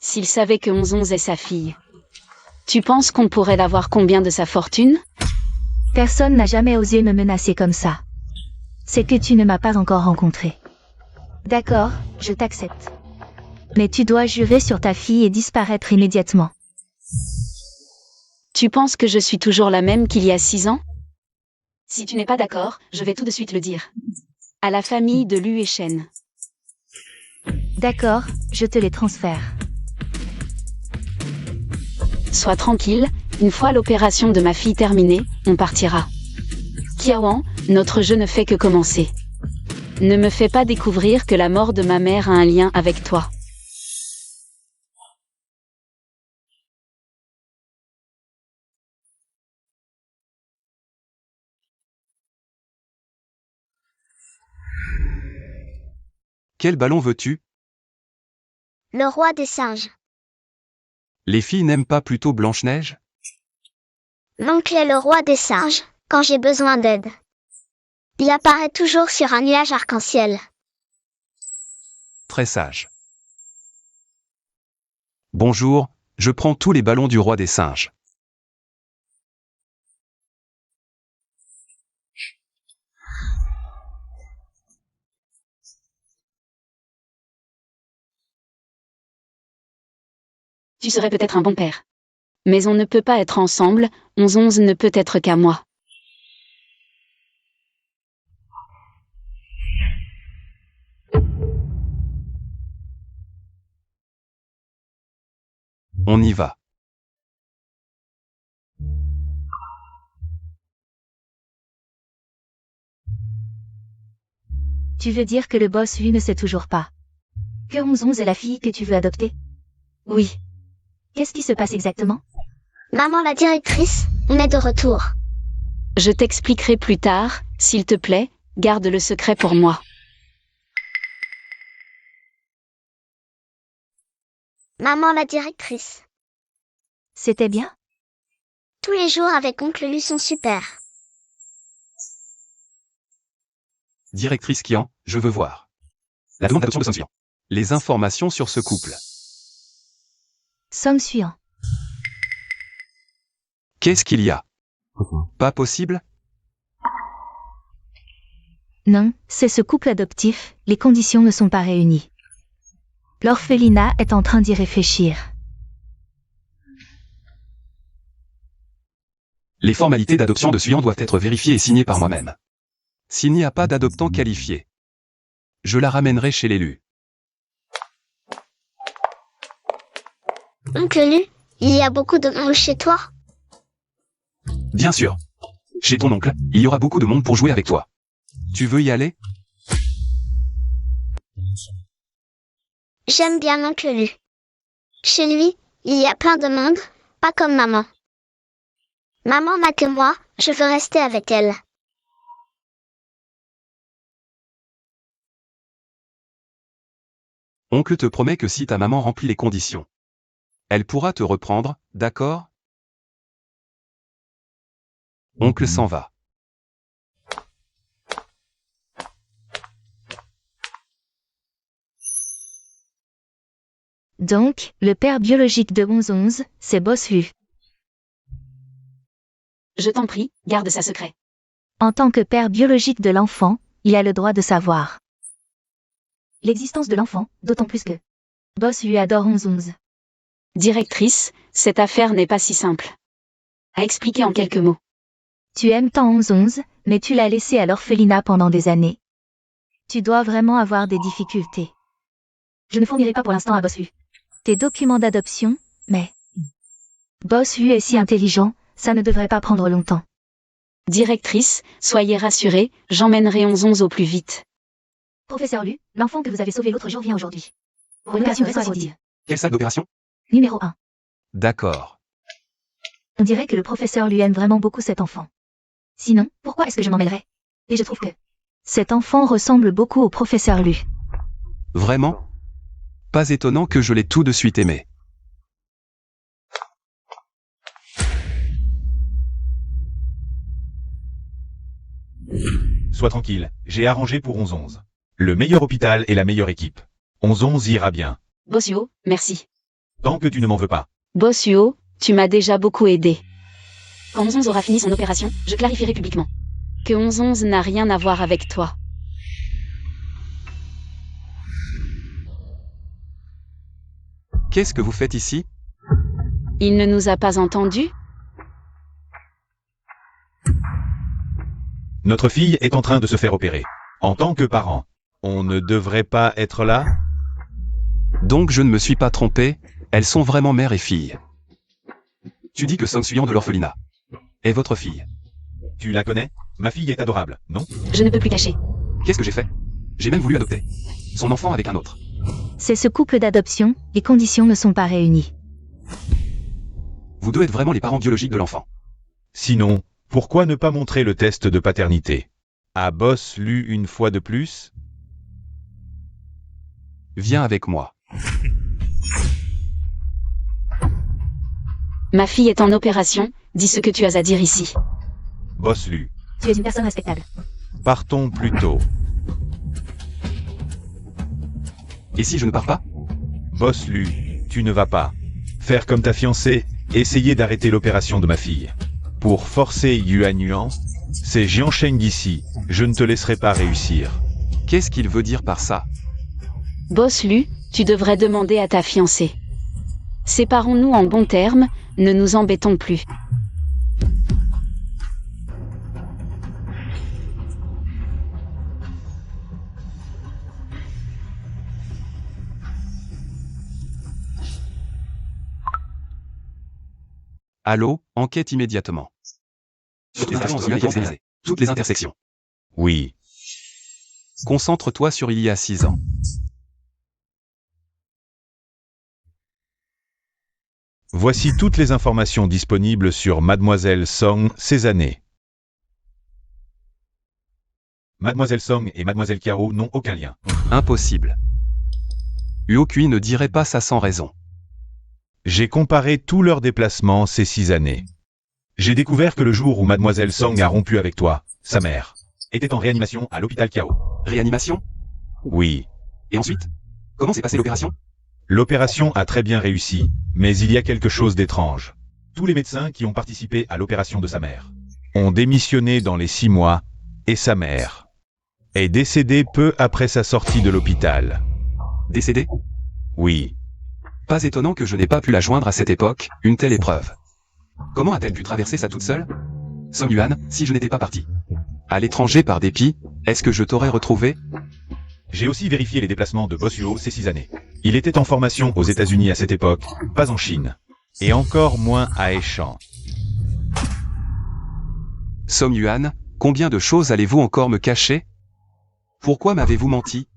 S'il savait que 11 est sa fille. Tu penses qu'on pourrait l'avoir combien de sa fortune? Personne n'a jamais osé me menacer comme ça. C'est que tu ne m'as pas encore rencontré. D'accord, je t'accepte. Mais tu dois jurer sur ta fille et disparaître immédiatement. Tu penses que je suis toujours la même qu'il y a 6 ans? Si tu n'es pas d'accord, je vais tout de suite le dire. À la famille de Yuechen. D'accord, je te les transfère. Sois tranquille, une fois l'opération de ma fille terminée, on partira. Kiawan, notre jeu ne fait que commencer. Ne me fais pas découvrir que la mort de ma mère a un lien avec toi. Quel ballon veux-tu? Le roi des singes. Les filles n'aiment pas plutôt Blanche-Neige? L'oncle est le roi des singes, quand j'ai besoin d'aide. Il apparaît toujours sur un nuage arc-en-ciel. Très sage. Bonjour, je prends tous les ballons du roi des singes. Tu serais peut-être un bon père. Mais on ne peut pas être ensemble, 11 ne peut être qu'à moi. On y va. Tu veux dire que le boss lui ne sait toujours pas que 11 est la fille que tu veux adopter? Oui. Qu'est-ce qui se passe exactement? Maman la directrice, on est de retour. Je t'expliquerai plus tard, s'il te plaît, garde le secret pour moi. Maman la directrice. C'était bien? Tous les jours avec oncle Lu sont super. Directrice Kian, je veux voir. La demande d'adoption de Song Suyan. Les informations sur ce couple. Song Suyan. Qu'est-ce qu'il y a? Pas possible? Non, c'est ce couple adoptif, les conditions ne sont pas réunies. L'orphelinat est en train d'y réfléchir. Les formalités d'adoption de Suyan doivent être vérifiées et signées par moi-même. S'il n'y a pas d'adoptant qualifié, Je la ramènerai chez l'élu. Oncle Lu, il y a beaucoup de monde chez toi? Bien sûr. Chez ton oncle, il y aura beaucoup de monde pour jouer avec toi. Tu veux y aller? J'aime bien Oncle Lu. Chez lui, il y a plein de monde, pas comme maman. Maman n'a que moi, je veux rester avec elle. Oncle te promet que si ta maman remplit les conditions, elle pourra te reprendre, d'accord? Oncle s'en va. Donc, le père biologique de 11-11, c'est Boss Lu. Je t'en prie, garde ça secret. En tant que père biologique de l'enfant, il a le droit de savoir l'existence de l'enfant, d'autant plus que Boss Lu adore 11-11. Directrice, cette affaire n'est pas si simple. À expliquer en quelques mots. Tu aimes tant 11-11, mais tu l'as laissé à l'orphelinat pendant des années. Tu dois vraiment avoir des difficultés. Je ne fournirai pas pour l'instant à Boss Lu tes documents d'adoption, mais Boss Lu est si intelligent, ça ne devrait pas prendre longtemps. Directrice, soyez rassurée, j'emmènerai 11-11 au plus vite. Professeur Lu, l'enfant que vous avez sauvé l'autre jour vient aujourd'hui. Pour une opération rétroactive. Quelle salle d'opération? Numéro 1. D'accord. On dirait que le professeur Lu aime vraiment beaucoup cet enfant. Sinon, pourquoi est-ce que je m'emmêlerais? Et je trouve que cet enfant ressemble beaucoup au professeur Lu. Vraiment? Pas étonnant que je l'ai tout de suite aimé. Sois tranquille, j'ai arrangé pour 11-11. Le meilleur hôpital et la meilleure équipe. 11-11 ira bien. Bossuo, merci. Tant que tu ne m'en veux pas. Bossuo, tu m'as déjà beaucoup aidé. Quand 11-11 aura fini son opération, je clarifierai publiquement que 11-11 n'a rien à voir avec toi. Qu'est-ce que vous faites ici? Il ne nous a pas entendus? Notre fille est en train de se faire opérer. En tant que parent. On ne devrait pas être là? Donc je ne me suis pas trompé, elles sont vraiment mère et fille. Tu dis que Song Suyan de l'orphelinat est votre fille. Tu la connais? Ma fille est adorable, non? Je ne peux plus cacher. Qu'est-ce que j'ai fait? J'ai même voulu adopter son enfant avec un autre. C'est ce couple d'adoption, les conditions ne sont pas réunies. Vous deux êtes vraiment les parents biologiques de l'enfant. Sinon, pourquoi ne pas montrer le test de paternité? A Boss Lu une fois de plus? Viens avec moi. Ma fille est en opération, dis ce que tu as à dire ici. Boss Lu. Tu es une personne respectable. Partons plus tôt. Et si je ne pars pas? Boss Lu, tu ne vas pas faire comme ta fiancée, essayer d'arrêter l'opération de ma fille. Pour forcer Yuan Yuan, c'est Jian Sheng ici, je ne te laisserai pas réussir. Qu'est-ce qu'il veut dire par ça? Boss Lu, tu devrais demander à ta fiancée. Séparons-nous en bons termes, ne nous embêtons plus. Allô, enquête immédiatement. Toutes les intersections. Oui. Concentre-toi sur il y a 6 ans. Voici toutes les informations disponibles sur Mademoiselle Song ces années. Mademoiselle Song et Mademoiselle Kiao n'ont aucun lien. Impossible. Uokui ne dirait pas ça sans raison. J'ai comparé tous leurs déplacements ces 6 années. J'ai découvert que le jour où Mademoiselle Song a rompu avec toi, sa mère était en réanimation à l'hôpital Kiao. Réanimation? Oui. Et ensuite? Comment s'est passée l'opération? L'opération a très bien réussi, mais il y a quelque chose d'étrange. Tous les médecins qui ont participé à l'opération de sa mère Ont démissionné dans les 6 mois, et sa mère est décédée peu après sa sortie de l'hôpital. Décédée? Oui. Pas étonnant que je n'ai pas pu la joindre à cette époque, une telle épreuve. Comment a-t-elle pu traverser ça toute seule? Song Yuan, si je n'étais pas parti à l'étranger par dépit, est-ce que je t'aurais retrouvé? J'ai aussi vérifié les déplacements de Bossuo ces 6 années. Il était en formation aux États-Unis à cette époque, pas en Chine. Et encore moins à Eshan. Song Yuan, combien de choses allez-vous encore me cacher? Pourquoi m'avez-vous menti?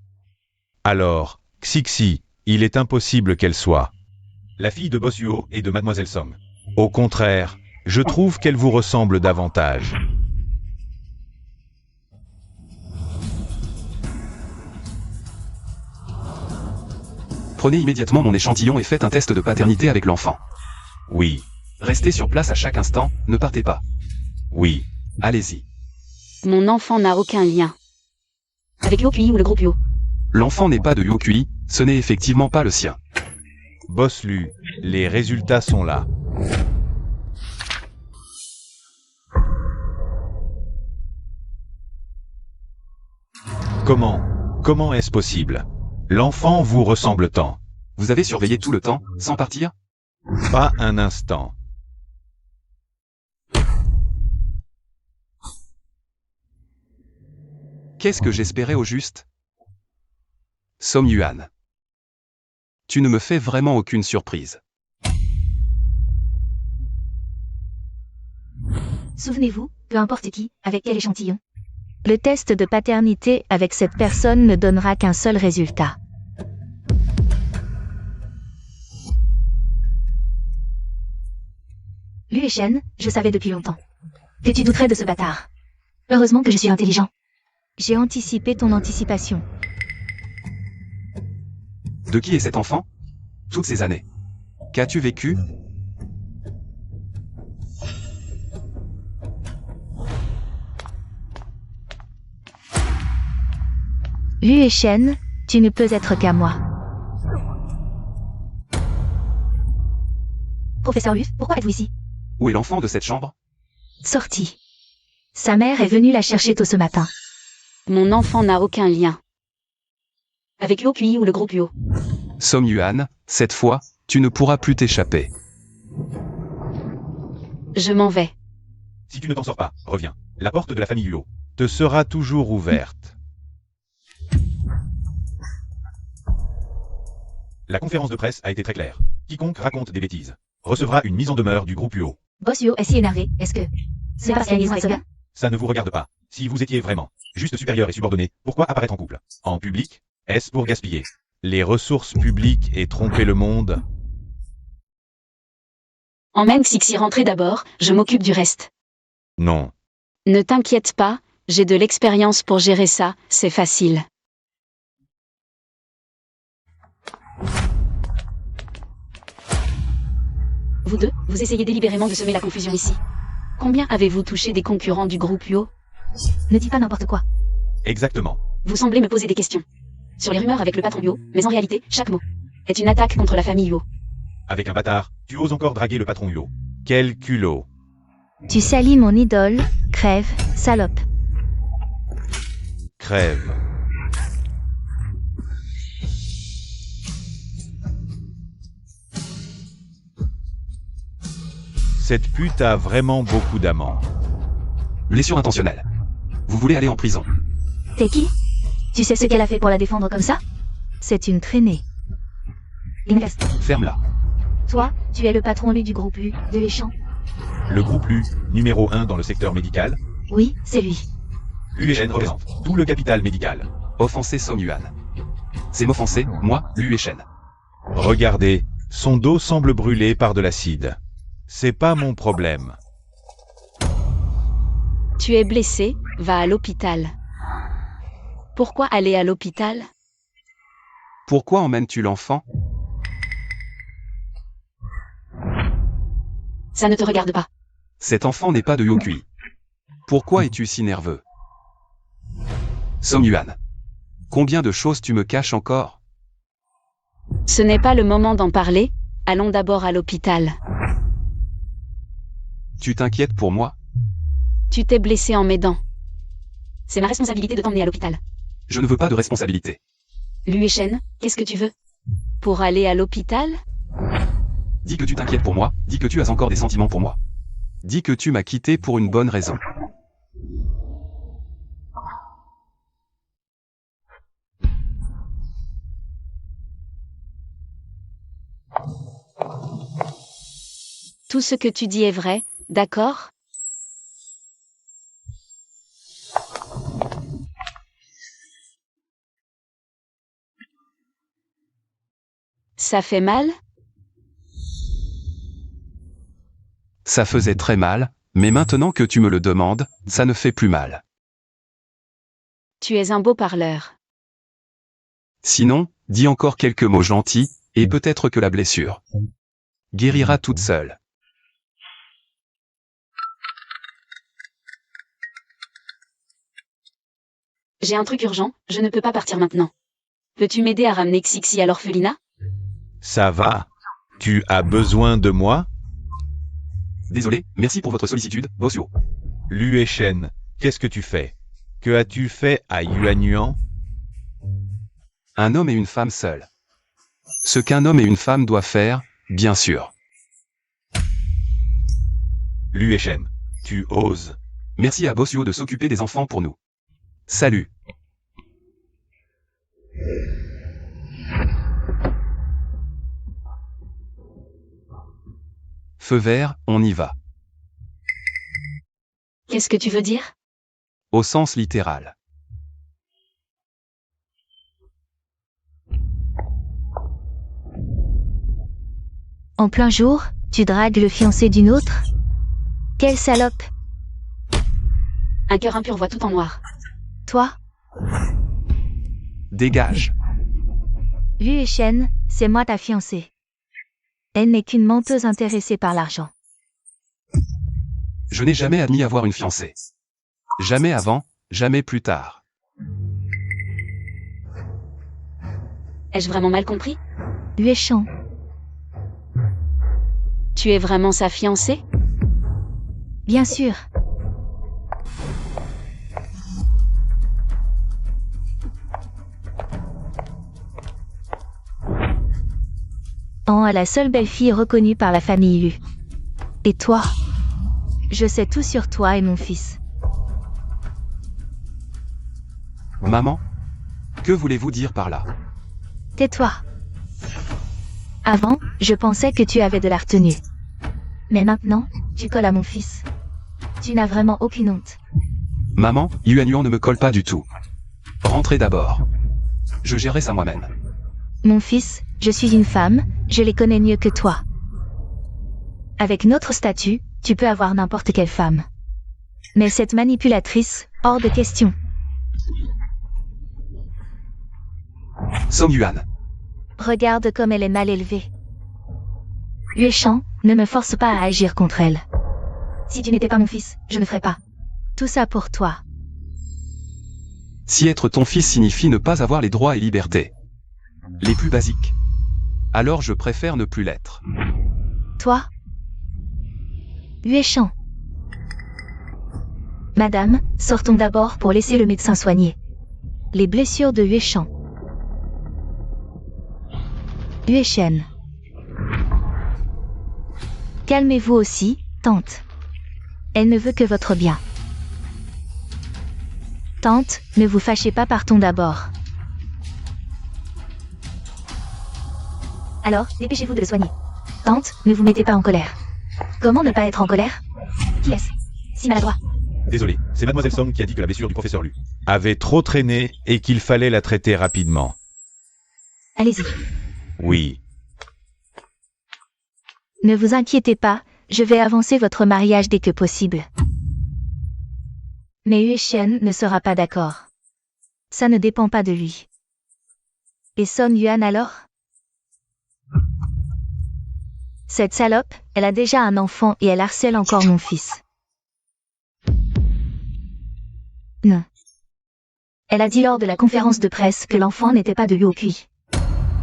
Alors, Xixi, il est impossible qu'elle soit la fille de Bossuo et de Mademoiselle Song. Au contraire, je trouve qu'elle vous ressemble davantage. Prenez immédiatement mon échantillon et faites un test de paternité avec l'enfant. Oui, Restez sur place à chaque instant, ne partez pas. oui. Allez-y. Mon enfant n'a aucun lien. Avec Yokui ou le groupe Yo. L'enfant n'est pas de Yokui, ce n'est effectivement pas le sien. Boss Lu, les résultats sont là. Comment est-ce possible? L'enfant vous ressemble tant. Vous avez surveillé tout le temps, sans partir? Pas un instant. Qu'est-ce que j'espérais au juste? Song Yuan. Tu ne me fais vraiment aucune surprise. Souvenez-vous, peu importe qui, avec quel échantillon. Le test de paternité avec cette personne ne donnera qu'un seul résultat. Lu et Shen, je savais depuis longtemps que tu douterais de ce bâtard. Heureusement que je suis intelligent. J'ai anticipé ton anticipation. De qui est cet enfant? Toutes ces années. Qu'as-tu vécu? Lu et Shen, tu ne peux être qu'à moi. Professeur Lu, pourquoi êtes-vous ici? Où est l'enfant de cette chambre? Sorti. Sa mère est venue la chercher tôt ce matin. Mon enfant n'a aucun lien. Avec Yokui ou le groupe Yo. Song Yuan, cette fois, tu ne pourras plus t'échapper. Je m'en vais. Si tu ne t'en sors pas, reviens. La porte de la famille Luo te sera toujours ouverte. La conférence de presse a été très claire. Quiconque raconte des bêtises recevra une mise en demeure du groupe Luo. Boss Yo est si énervé, est-ce que c'est parce qu'il y a une liaison avec ce gars? Ça ne vous regarde pas. Si vous étiez vraiment juste supérieur et subordonné, pourquoi apparaître en couple? En public? Est-ce pour gaspiller les ressources publiques et tromper le monde? Emmène Xixi rentrer d'abord, je m'occupe du reste. Non. Ne t'inquiète pas, j'ai de l'expérience pour gérer ça, c'est facile. Vous deux, vous essayez délibérément de semer la confusion ici. Combien avez-vous touché des concurrents du groupe Yo? Ne dis pas n'importe quoi. Exactement. Vous semblez me poser des questions. Sur les rumeurs avec le patron Yo, mais en réalité, chaque mot est une attaque contre la famille Yo. Avec un bâtard, tu oses encore draguer le patron Luo. Quel culot. Tu salis mon idole, crève, salope. Crève. Cette pute a vraiment beaucoup d'amants. Blessure intentionnelle. Vous voulez aller en prison? T'es qui? Tu sais ce qu'elle a fait pour la défendre comme ça? C'est une traînée. Invest. Ferme-la. Toi, tu es le patron Lu du groupe U, de l'échange. Le groupe Lu, numéro 1 dans le secteur médical. Oui, c'est lui. UEN représente tout le capital médical. Offenser Song Yuan. C'est m'offenser, moi, Lu et Shen. Regardez, son dos semble brûlé par de l'acide. C'est pas mon problème. Tu es blessé, va à l'hôpital. Pourquoi aller à l'hôpital? Pourquoi emmènes-tu l'enfant? Ça ne te regarde pas. Cet enfant n'est pas de Yokui. Pourquoi es-tu si nerveux? Song Yuan. Combien de choses tu me caches encore? Ce n'est pas le moment d'en parler, allons d'abord à l'hôpital. Tu t'inquiètes pour moi? Tu t'es blessé en m'aidant. C'est ma responsabilité de t'emmener à l'hôpital. Je ne veux pas de responsabilité. Lu et Shen, qu'est-ce que tu veux? Pour aller à l'hôpital? Dis que tu t'inquiètes pour moi, dis que tu as encore des sentiments pour moi. Dis que tu m'as quitté pour une bonne raison. Tout ce que tu dis est vrai, d'accord? Ça fait mal? Ça faisait très mal, mais maintenant que tu me le demandes, ça ne fait plus mal. Tu es un beau parleur. Sinon, dis encore quelques mots gentils, et peut-être que la blessure guérira toute seule. J'ai un truc urgent, je ne peux pas partir maintenant. Peux-tu m'aider à ramener Xixi à l'orphelinat? Ça va. Tu as besoin de moi? Désolé, merci pour votre sollicitude, Bosio. Lu et Shen, qu'est-ce que tu fais? Que as-tu fait à Yuanyuan? Un homme et une femme seuls. Ce qu'un homme et une femme doivent faire, bien sûr. Lu et Shen, tu oses. Merci à Bosio de s'occuper des enfants pour nous. Salut. Feu vert, on y va. Qu'est-ce que tu veux dire? Au sens littéral. En plein jour, tu dragues le fiancé d'une autre? Quelle salope! Un cœur impur voit tout en noir. Toi? Dégage. Lu et Shen, c'est moi ta fiancée. Elle n'est qu'une menteuse intéressée par l'argent. Je n'ai jamais admis avoir une fiancée. Jamais avant, jamais plus tard. Ai-je vraiment mal compris? Lu et Shen, Tu es vraiment sa fiancée? bien sûr. An est la seule belle-fille reconnue par la famille Lu. Et toi? Je sais tout sur toi et mon fils. Maman? Que voulez-vous dire par là? Tais-toi. Avant, je pensais que tu avais de la retenue. Mais maintenant, tu colles à mon fils. Tu n'as vraiment aucune honte. Maman, Yuanyuan ne me colle pas du tout. Rentrez d'abord. Je gérerai ça moi-même. Mon fils, je suis une femme, je les connais mieux que toi. Avec notre statut, tu peux avoir n'importe quelle femme. Mais cette manipulatrice, hors de question. Song Yuan. Regarde comme elle est mal élevée. Yuechan, ne me force pas à agir contre elle. Si tu n'étais pas mon fils, je ne ferais pas. Tout ça pour toi. Si être ton fils signifie ne pas avoir les droits et libertés les plus basiques, alors je préfère ne plus l'être. Toi? Yuechan. Madame, sortons d'abord pour laisser le médecin soigner les blessures de Yuechan. Yuechen. Calmez-vous aussi, tante. Elle ne veut que votre bien. Tante, ne vous fâchez pas, partons d'abord. Alors, dépêchez-vous de le soigner. Tante, ne vous mettez pas en colère. Comment ne pas être en colère? Qui est-ce? Si maladroit. Désolé, c'est Mademoiselle Song qui a dit que la blessure du professeur Lu avait trop traîné et qu'il fallait la traiter rapidement. Allez-y. Oui. Ne vous inquiétez pas, je vais avancer votre mariage dès que possible. Mais Yuechen ne sera pas d'accord. Ça ne dépend pas de lui. Et Son Yuan alors? Cette salope, elle a déjà un enfant et elle harcèle encore mon fils. Non. Elle a dit lors de la conférence de presse que l'enfant n'était pas de Yuokui.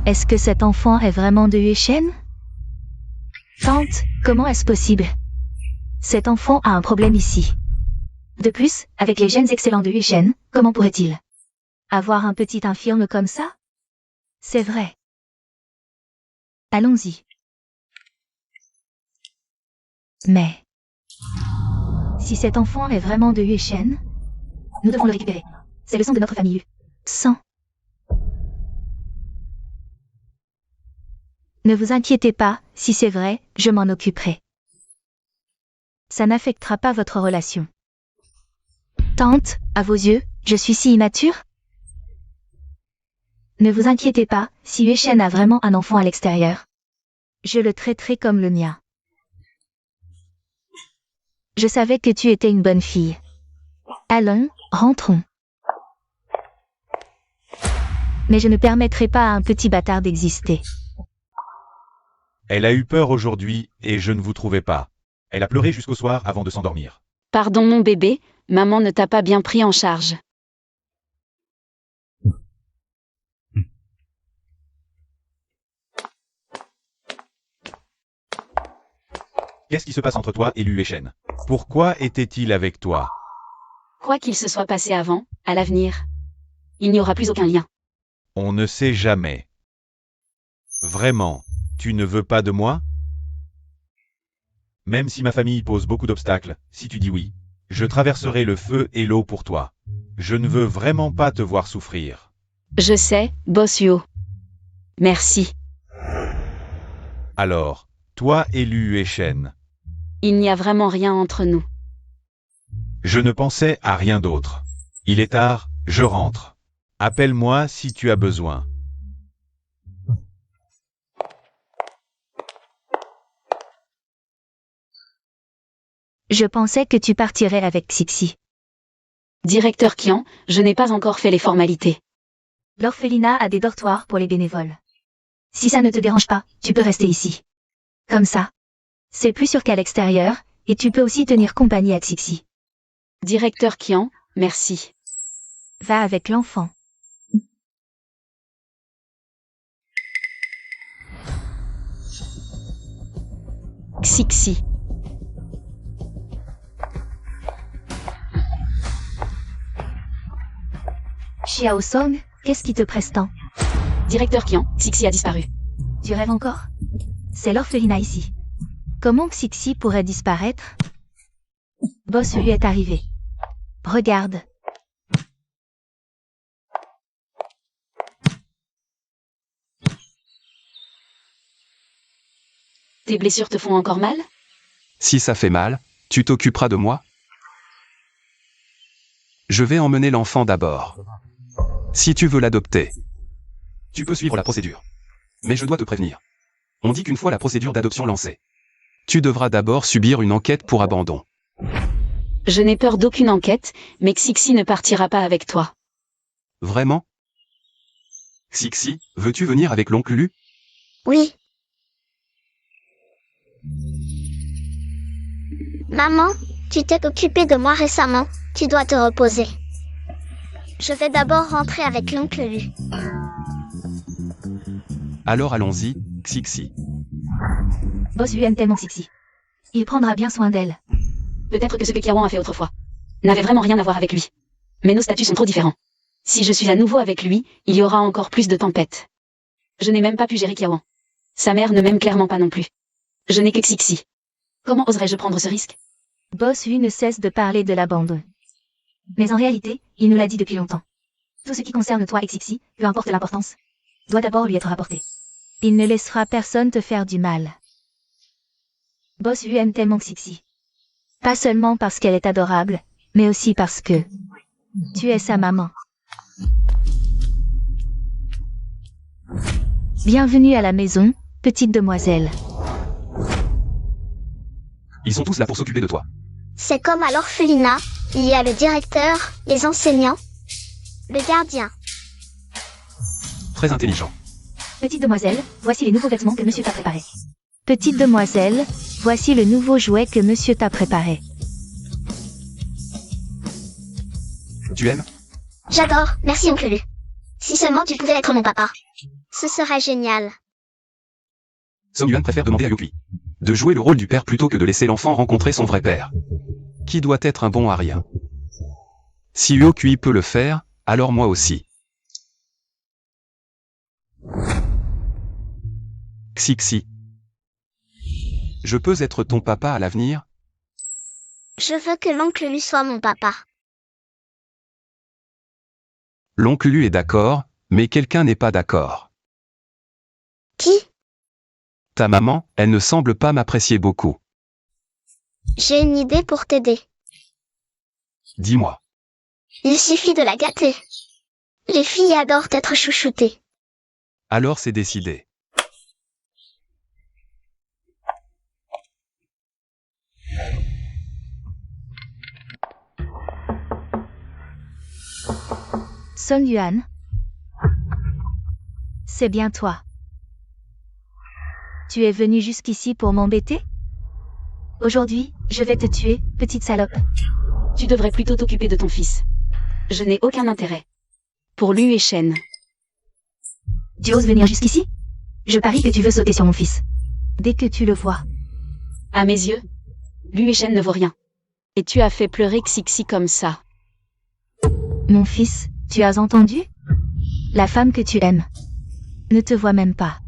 Est-ce que cet enfant est vraiment de Yuechen? Tante, comment est-ce possible? Cet enfant a un problème ici. De plus, avec les gènes excellents de Yuechen, comment pourrait-il avoir un petit infirme comme ça? C'est vrai. Allons-y. Mais si cet enfant est vraiment de Yuechen, nous devons le récupérer. C'est le sang de notre famille. Sang. Ne vous inquiétez pas, si c'est vrai, je m'en occuperai. Ça n'affectera pas votre relation. Tante, à vos yeux, je suis si immature? Ne vous inquiétez pas, si Yueshen a vraiment un enfant à l'extérieur, je le traiterai comme le mien. Je savais que tu étais une bonne fille. Allons, rentrons. Mais je ne permettrai pas à un petit bâtard d'exister. Elle a eu peur aujourd'hui, et je ne vous trouvais pas. Elle a pleuré jusqu'au soir avant de s'endormir. Pardon mon bébé, maman ne t'a pas bien pris en charge. Qu'est-ce qui se passe entre toi et Yueshen? Pourquoi était-il avec toi? Quoi qu'il se soit passé avant, à l'avenir, il n'y aura plus aucun lien. On ne sait jamais. Vraiment, tu ne veux pas de moi? Même si ma famille pose beaucoup d'obstacles, si tu dis oui, je traverserai le feu et l'eau pour toi. Je ne veux vraiment pas te voir souffrir. Je sais, Boss Yo. Merci. Alors, toi et Yueshen, Il n'y a vraiment rien entre nous. je ne pensais à rien d'autre. Il est tard, je rentre. Appelle-moi si tu as besoin. Je pensais que tu partirais avec Xixi. Directeur Kian, je n'ai pas encore fait les formalités. L'orphelinat a des dortoirs pour les bénévoles. Si ça ne te dérange pas, tu peux rester ici. Comme ça. C'est plus sûr qu'à l'extérieur, et tu peux aussi tenir compagnie à Xixi. Directeur Kian, merci. Va avec l'enfant. Xixi. Xiao Song, qu'est-ce qui te presse tant? Directeur Kian, Xixi a disparu. Tu rêves encore? C'est l'orphelinat ici. Comment Xixi pourrait disparaître? Boss lui est arrivé. Regarde. Tes blessures te font encore mal? Si ça fait mal, tu t'occuperas de moi? Je vais emmener l'enfant d'abord. Si tu veux l'adopter, tu peux suivre la procédure. Mais je dois te prévenir. On dit qu'une fois la procédure d'adoption lancée, tu devras d'abord subir une enquête pour abandon. Je n'ai peur d'aucune enquête, mais Xixi ne partira pas avec toi. Vraiment? Xixi, veux-tu venir avec l'oncle Lu? Oui. Maman, tu t'es occupée de moi récemment, tu dois te reposer. Je vais d'abord rentrer avec l'oncle Lu. Alors allons-y, Xixi. Boss lui aime tellement Xixi. Il prendra bien soin d'elle. Peut-être que ce que Kiawan a fait autrefois n'avait vraiment rien à voir avec lui. Mais nos statuts sont trop différents. Si je suis à nouveau avec lui, il y aura encore plus de tempêtes. Je n'ai même pas pu gérer Kiawan. Sa mère ne m'aime clairement pas non plus. Je n'ai que Xixi. Comment oserais-je prendre ce risque? Boss lui ne cesse de parler de l'abandon. Mais en réalité, il nous l'a dit depuis longtemps. Tout ce qui concerne toi et Xixi, peu importe l'importance, doit d'abord lui être rapporté. Il ne laissera personne te faire du mal. Boss lui aime tellement Xixi. Pas seulement parce qu'elle est adorable, mais aussi parce que tu es sa maman. Bienvenue à la maison, petite demoiselle. Ils sont tous là pour s'occuper de toi. C'est comme à l'orphelinat, il y a le directeur, les enseignants, le gardien. Très intelligent. Petite demoiselle, voici les nouveaux vêtements que monsieur t'a préparés. Petite demoiselle, voici le nouveau jouet que monsieur t'a préparé. Tu aimes? J'adore, merci oncle Lu. Si seulement tu pouvais être mon papa. Ce serait génial. Song Yuan préfère demander à Yokui de jouer le rôle du père plutôt que de laisser l'enfant rencontrer son vrai père, qui doit être un bon à rien. Si Yokui peut le faire, alors moi aussi. Xixi. Je peux être ton papa à l'avenir? Je veux que l'oncle Lu soit mon papa. L'oncle Lu est d'accord, mais quelqu'un n'est pas d'accord. Qui? Ta maman, elle ne semble pas m'apprécier beaucoup. J'ai une idée pour t'aider. Dis-moi. Il suffit de la gâter. Les filles adorent être chouchoutées. Alors c'est décidé. Song Yuan. C'est bien toi. Tu es venu jusqu'ici pour m'embêter? Aujourd'hui, je vais te tuer, petite salope. Tu devrais plutôt t'occuper de ton fils. Je n'ai aucun intérêt. Pour Lu et Shen. Tu oses venir jusqu'ici? Je parie que tu veux sauter sur mon fils. Dès que tu le vois. À mes yeux, Lu et Shen ne vaut rien. Et tu as fait pleurer Xixi comme ça. Mon fils, tu as entendu? La femme que tu aimes ne te voit même pas.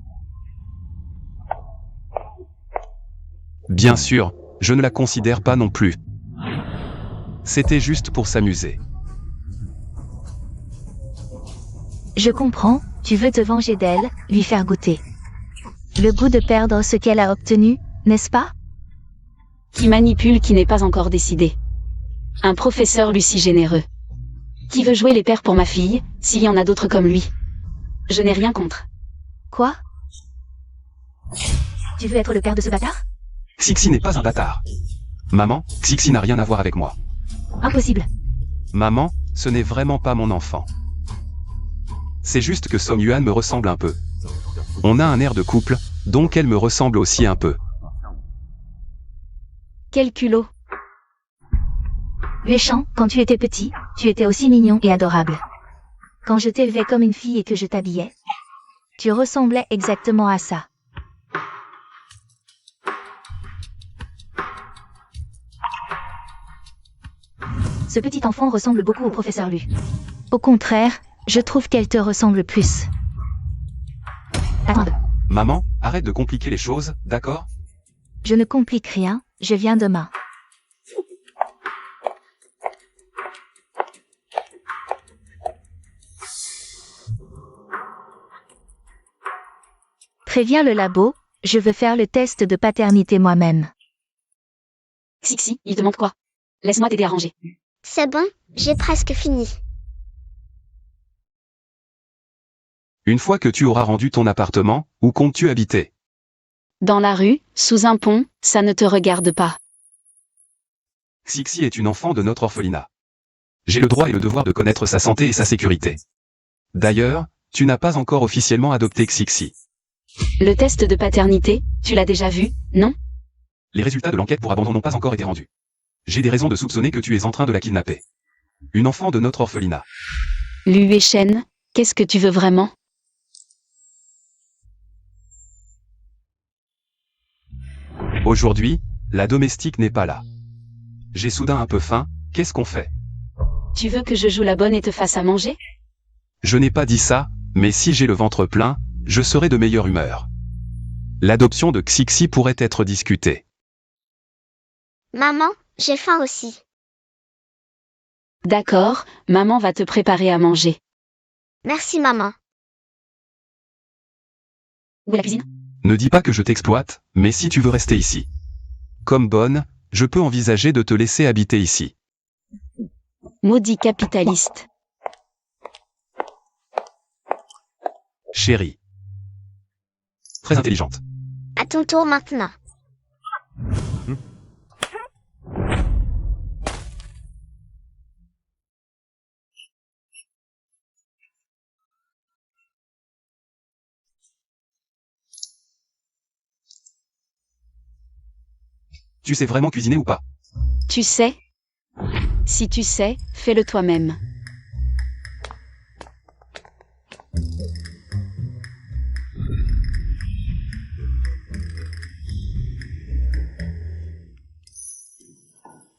Bien sûr, je ne la considère pas non plus. C'était juste pour s'amuser. Je comprends, tu veux te venger d'elle, lui faire goûter le goût de perdre ce qu'elle a obtenu, n'est-ce pas? Qui manipule qui n'est pas encore décidé. Un professeur Lucie généreux. Qui veut jouer les pères pour ma fille, s'il y en a d'autres comme lui. Je n'ai rien contre. Quoi? Tu veux être le père de ce bâtard? Xixi n'est pas un bâtard. Maman, Xixi n'a rien à voir avec moi. Impossible. Maman, ce n'est vraiment pas mon enfant. C'est juste que Song Yuan me ressemble un peu. On a un air de couple, donc elle me ressemble aussi un peu. Quel culot. Méchant, quand tu étais petit, tu étais aussi mignon et adorable. Quand je t'élevais comme une fille et que je t'habillais, tu ressemblais exactement à ça. Ce petit enfant ressemble beaucoup au professeur Lu. Au contraire, je trouve qu'elle te ressemble plus. Attends. Maman, arrête de compliquer les choses, d'accord? Je ne complique rien, je viens demain. Préviens le labo, je veux faire le test de paternité moi-même. Xixi, il demande quoi? Laisse-moi t'aider à ranger. C'est bon, j'ai presque fini. Une fois que tu auras rendu ton appartement, où comptes-tu habiter? Dans la rue, sous un pont, ça ne te regarde pas. Xixi est une enfant de notre orphelinat. J'ai le droit et le devoir de connaître sa santé et sa sécurité. D'ailleurs, tu n'as pas encore officiellement adopté Xixi. Le test de paternité, tu l'as déjà vu, non? Les résultats de l'enquête pour abandon n'ont pas encore été rendus. J'ai des raisons de soupçonner que tu es en train de la kidnapper. Une enfant de notre orphelinat. Lu et Shen, qu'est-ce que tu veux vraiment? Aujourd'hui, la domestique n'est pas là. J'ai soudain un peu faim, qu'est-ce qu'on fait? Tu veux que je joue la bonne et te fasse à manger? Je n'ai pas dit ça, mais si j'ai le ventre plein, je serai de meilleure humeur. L'adoption de Xixi pourrait être discutée. Maman, j'ai faim aussi. D'accord, maman va te préparer à manger. Merci maman. Où est la cuisine? Ne dis pas que je t'exploite, mais si tu veux rester ici. Comme bonne, je peux envisager de te laisser habiter ici. Maudit capitaliste. Chérie. Très intelligente. À ton tour maintenant. Tu sais vraiment cuisiner ou pas? Tu sais? Si tu sais, fais-le toi-même.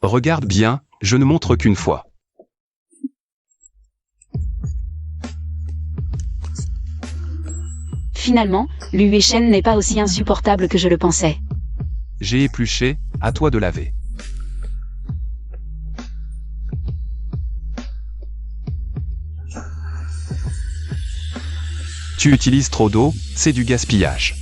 Regarde bien, je ne montre qu'une fois. Finalement, Lu et Shen n'est pas aussi insupportable que je le pensais. J'ai épluché, à toi de laver. Tu utilises trop d'eau, c'est du gaspillage.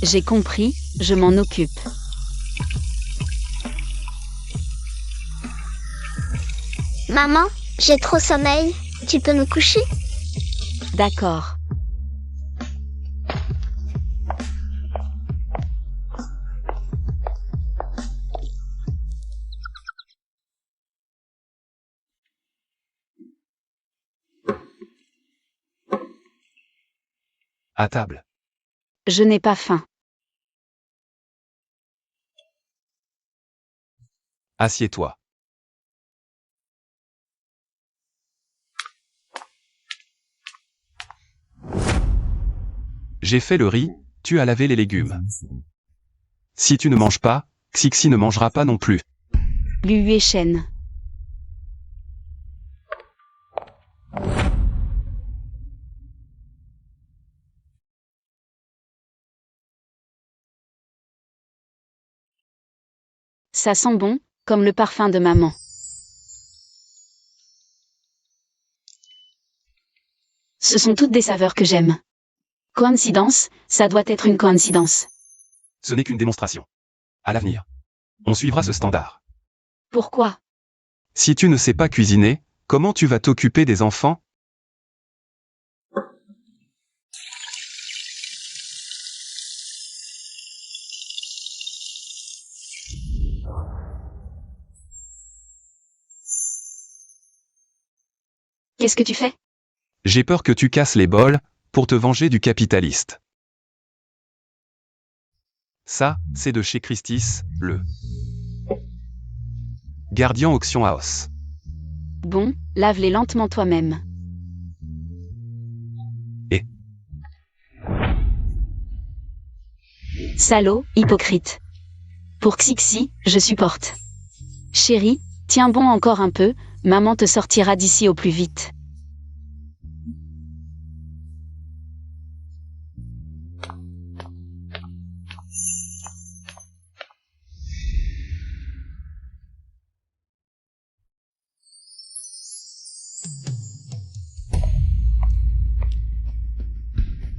J'ai compris, je m'en occupe. Maman, j'ai trop sommeil. Tu peux me coucher? D'accord. À table. Je n'ai pas faim. Assieds-toi. J'ai fait le riz, tu as lavé les légumes. Si tu ne manges pas, Xixi ne mangera pas non plus. Liu Yueshen. Ça sent bon, comme le parfum de maman. Ce sont toutes des saveurs que j'aime. Coïncidence, ça doit être une coïncidence. Ce n'est qu'une démonstration. À l'avenir, on suivra ce standard. Pourquoi? Si tu ne sais pas cuisiner, comment tu vas t'occuper des enfants? Qu'est-ce que tu fais? J'ai peur que tu casses les bols, pour te venger du capitaliste. Ça, c'est de chez Christie's, le Guardian Auction House. Bon, lave-les lentement toi-même. Et Salaud, hypocrite. Pour Xixi, je supporte. Chérie, tiens bon encore un peu, maman te sortira d'ici au plus vite.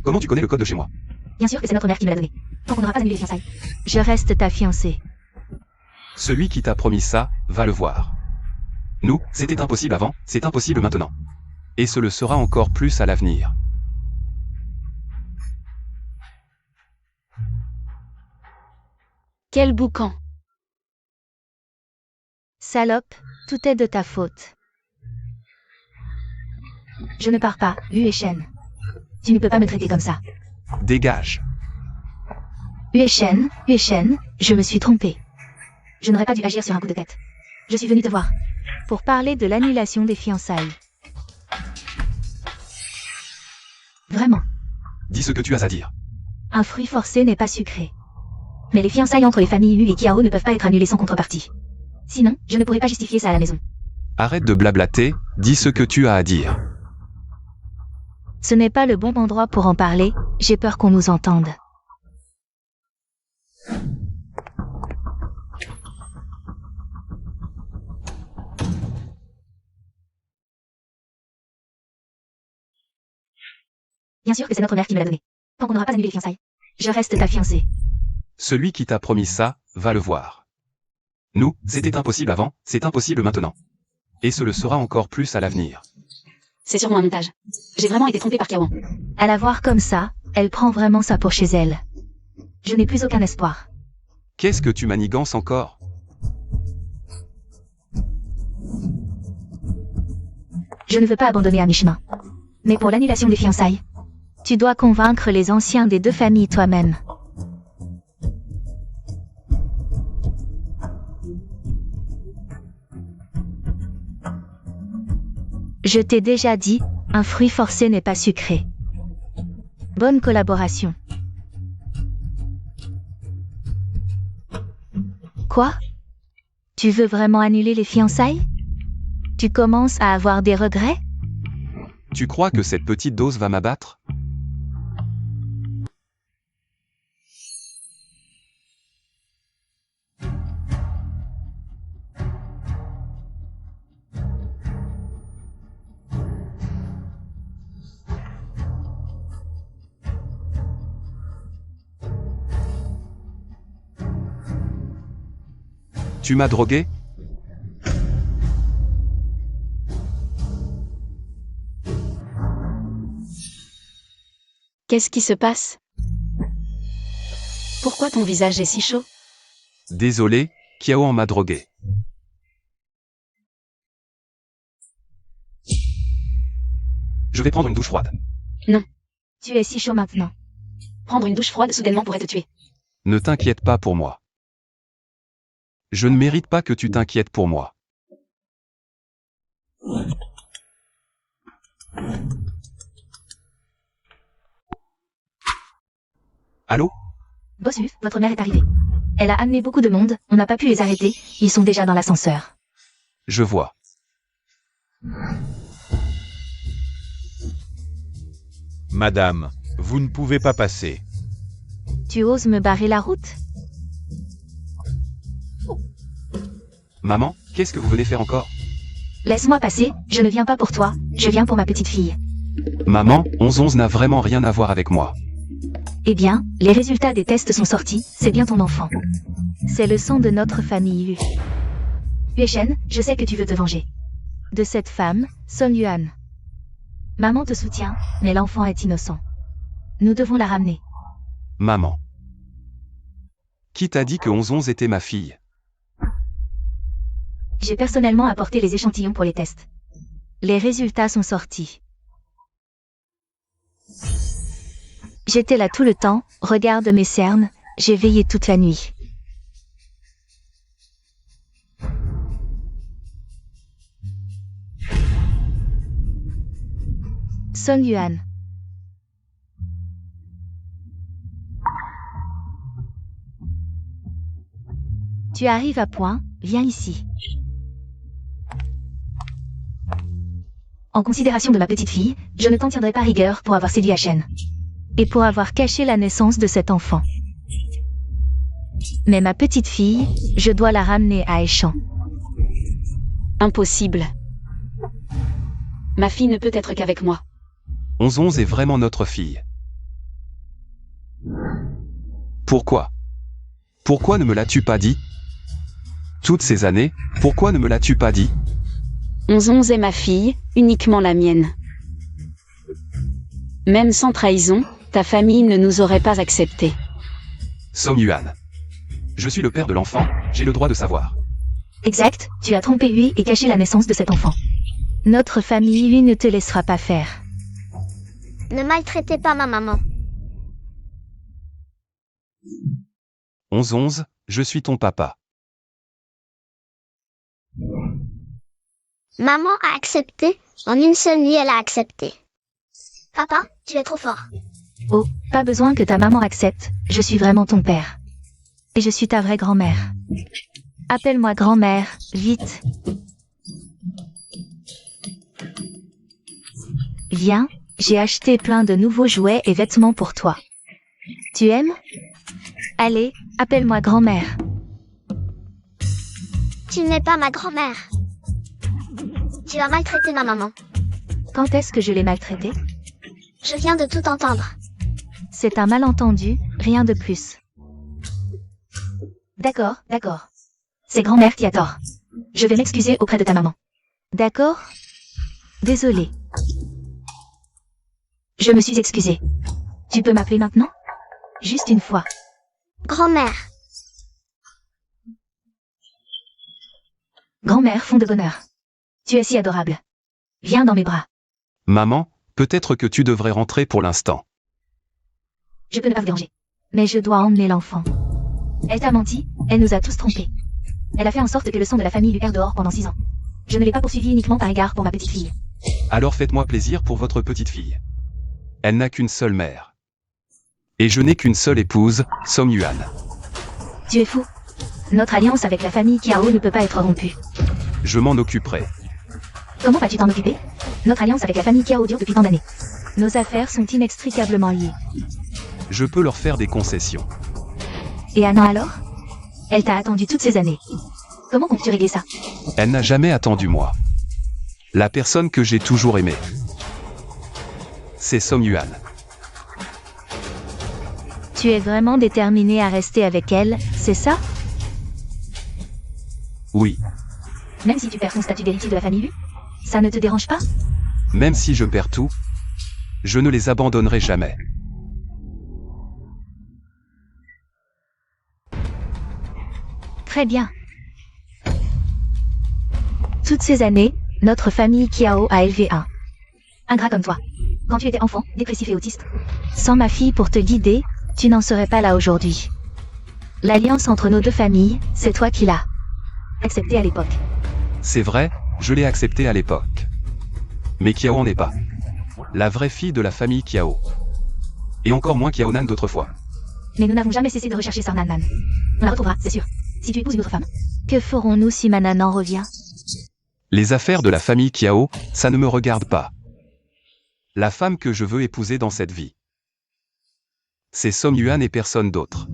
comment tu connais le code de chez moi? Bien sûr que c'est notre mère qui me l'a donné. Tant qu'on n'aura pas annulé les fiançailles. Je reste ta fiancée. Celui qui t'a promis ça, va le voir. Nous, c'était impossible avant, c'est impossible maintenant. Et ce le sera encore plus à l'avenir. Quel boucan. Salope, tout est de ta faute. Je ne pars pas, Yueshen. Tu ne peux pas me traiter comme ça. Dégage. Yueshen, je me suis trompée. Je n'aurais pas dû agir sur un coup de tête. Je suis venue te voir. Pour parler de l'annulation des fiançailles. Vraiment. Dis ce que tu as à dire. Un fruit forcé n'est pas sucré. Mais les fiançailles entre les familles Yu et Kiao ne peuvent pas être annulées sans contrepartie. Sinon, je ne pourrais pas justifier ça à la maison. Arrête de blablater, dis ce que tu as à dire. Ce n'est pas le bon endroit pour en parler, j'ai peur qu'on nous entende. Bien sûr que c'est notre mère qui me l'a donné. Tant qu'on n'aura pas annulé les fiançailles. Je reste ta fiancée. Celui qui t'a promis ça, va le voir. Nous, c'était impossible avant, c'est impossible maintenant. Et ce le sera encore plus à l'avenir. C'est sûrement un montage. J'ai vraiment été trompée par Kawan. À la voir comme ça, elle prend vraiment ça pour chez elle. Je n'ai plus aucun espoir. Qu'est-ce que tu manigances encore? Je ne veux pas abandonner à mi-chemin. Mais pour l'annulation des fiançailles, tu dois convaincre les anciens des deux familles toi-même. Je t'ai déjà dit, un fruit forcé n'est pas sucré. Bonne collaboration. Quoi? Tu veux vraiment annuler les fiançailles? Tu commences à avoir des regrets? Tu crois que cette petite dose va m'abattre? Tu m'as drogué? Qu'est-ce qui se passe? Pourquoi ton visage est si chaud? Désolé, Kiao m'a drogué. Je vais prendre une douche froide. Tu es si chaud maintenant. Prendre une douche froide soudainement pourrait te tuer. Ne t'inquiète pas pour moi. Je ne mérite pas que tu t'inquiètes pour moi. Allô? Bossu, votre mère est arrivée. Elle a amené beaucoup de monde, on n'a pas pu les arrêter, ils sont déjà dans l'ascenseur. Je vois. Madame, vous ne pouvez pas passer. Tu oses me barrer la route? Maman, qu'est-ce que vous venez faire encore? Laisse-moi passer, je ne viens pas pour toi, je viens pour ma petite fille. Maman, 11-11 n'a vraiment rien à voir avec moi. Eh bien, les résultats des tests sont sortis, c'est bien ton enfant. C'est le sang de notre famille. Yueshen, je sais que tu veux te venger. De cette femme, Song Yuan. Maman te soutient, mais l'enfant est innocent. Nous devons la ramener. Maman. Qui t'a dit que 11-11 était ma fille? J'ai personnellement apporté les échantillons pour les tests. Les résultats sont sortis. J'étais là tout le temps, regarde mes cernes, j'ai veillé toute la nuit. Song Yuan. Tu arrives à point, viens ici. En considération de ma petite fille, je ne t'en tiendrai pas rigueur pour avoir séduit Yueshen. Et pour avoir caché la naissance de cet enfant. Mais ma petite fille, je dois la ramener à Eshan. Impossible. Ma fille ne peut être qu'avec moi. 11-11 est vraiment notre fille. Pourquoi? Pourquoi ne me l'as-tu pas dit? Toutes ces années, pourquoi ne me l'as-tu pas dit? 11-11 est ma fille, uniquement la mienne. Même sans trahison, ta famille ne nous aurait pas acceptés. Song Yuan. Je suis le père de l'enfant, j'ai le droit de savoir. Exact, tu as trompé lui et caché la naissance de cet enfant. Notre famille lui ne te laissera pas faire. Ne maltraitez pas ma maman. 11-11, je suis ton papa. Maman a accepté. En une seule nuit, elle a accepté. Papa, tu es trop fort. Oh, pas besoin que ta maman accepte, je suis vraiment ton père. Et je suis ta vraie grand-mère. Appelle-moi grand-mère, vite. Viens, j'ai acheté plein de nouveaux jouets et vêtements pour toi. Tu aimes? Allez, appelle-moi grand-mère. Tu n'es pas ma grand-mère. Tu as maltraité ma maman. Quand est-ce que je l'ai maltraitée? Je viens de tout entendre. C'est un malentendu, rien de plus. D'accord, d'accord. C'est grand-mère qui a tort. Je vais m'excuser auprès de ta maman. D'accord? Désolée. Je me suis excusée. Tu peux m'appeler maintenant? Juste une fois. Grand-mère. Grand-mère fond de bonheur. Tu es si adorable. Viens dans mes bras. Maman, peut-être que tu devrais rentrer pour l'instant. Je peux ne pas vous déranger. Mais je dois emmener l'enfant. Elle t'a menti, elle nous a tous trompés. Elle a fait en sorte que le sang de la famille lui perde dehors pendant 6 ans. Je ne l'ai pas poursuivi uniquement par égard pour ma petite fille. Alors faites-moi plaisir pour votre petite fille. Elle n'a qu'une seule mère. Et je n'ai qu'une seule épouse, Song Yuan. Tu es fou. Notre alliance avec la famille Kiao ne peut pas être rompue. Je m'en occuperai. Comment vas-tu t'en occuper? Notre alliance avec la famille Kiao dure depuis tant d'années. Nos affaires sont inextricablement liées. Je peux leur faire des concessions. Et Anna alors? Elle t'a attendu toutes ces années. Comment comptes-tu régler ça? Elle n'a jamais attendu moi. La personne que j'ai toujours aimée. C'est Song Yuan. Tu es vraiment déterminé à rester avec elle, c'est ça? Oui. Même si tu perds ton statut d'héritier de la famille Lu? Ça ne te dérange pas? Même si je perds tout, je ne les abandonnerai jamais. Très bien. Toutes ces années, notre famille Kiao a élevé un ingrat comme toi. Quand tu étais enfant, dépressif et autiste. Sans ma fille pour te guider, tu n'en serais pas là aujourd'hui. L'alliance entre nos deux familles, c'est toi qui l'as acceptée à l'époque. C'est vrai, je l'ai accepté à l'époque. Mais Kiao en est pas. La vraie fille de la famille Kiao. Et encore moins Kiaonan d'autrefois. Mais nous n'avons jamais cessé de rechercher Sarnanan. On la retrouvera, c'est sûr. Si tu épouses une autre femme. Que ferons-nous si Mananan revient? Les affaires de la famille Kiao, ça ne me regarde pas. La femme que je veux épouser dans cette vie, c'est Som Yuan et personne d'autre.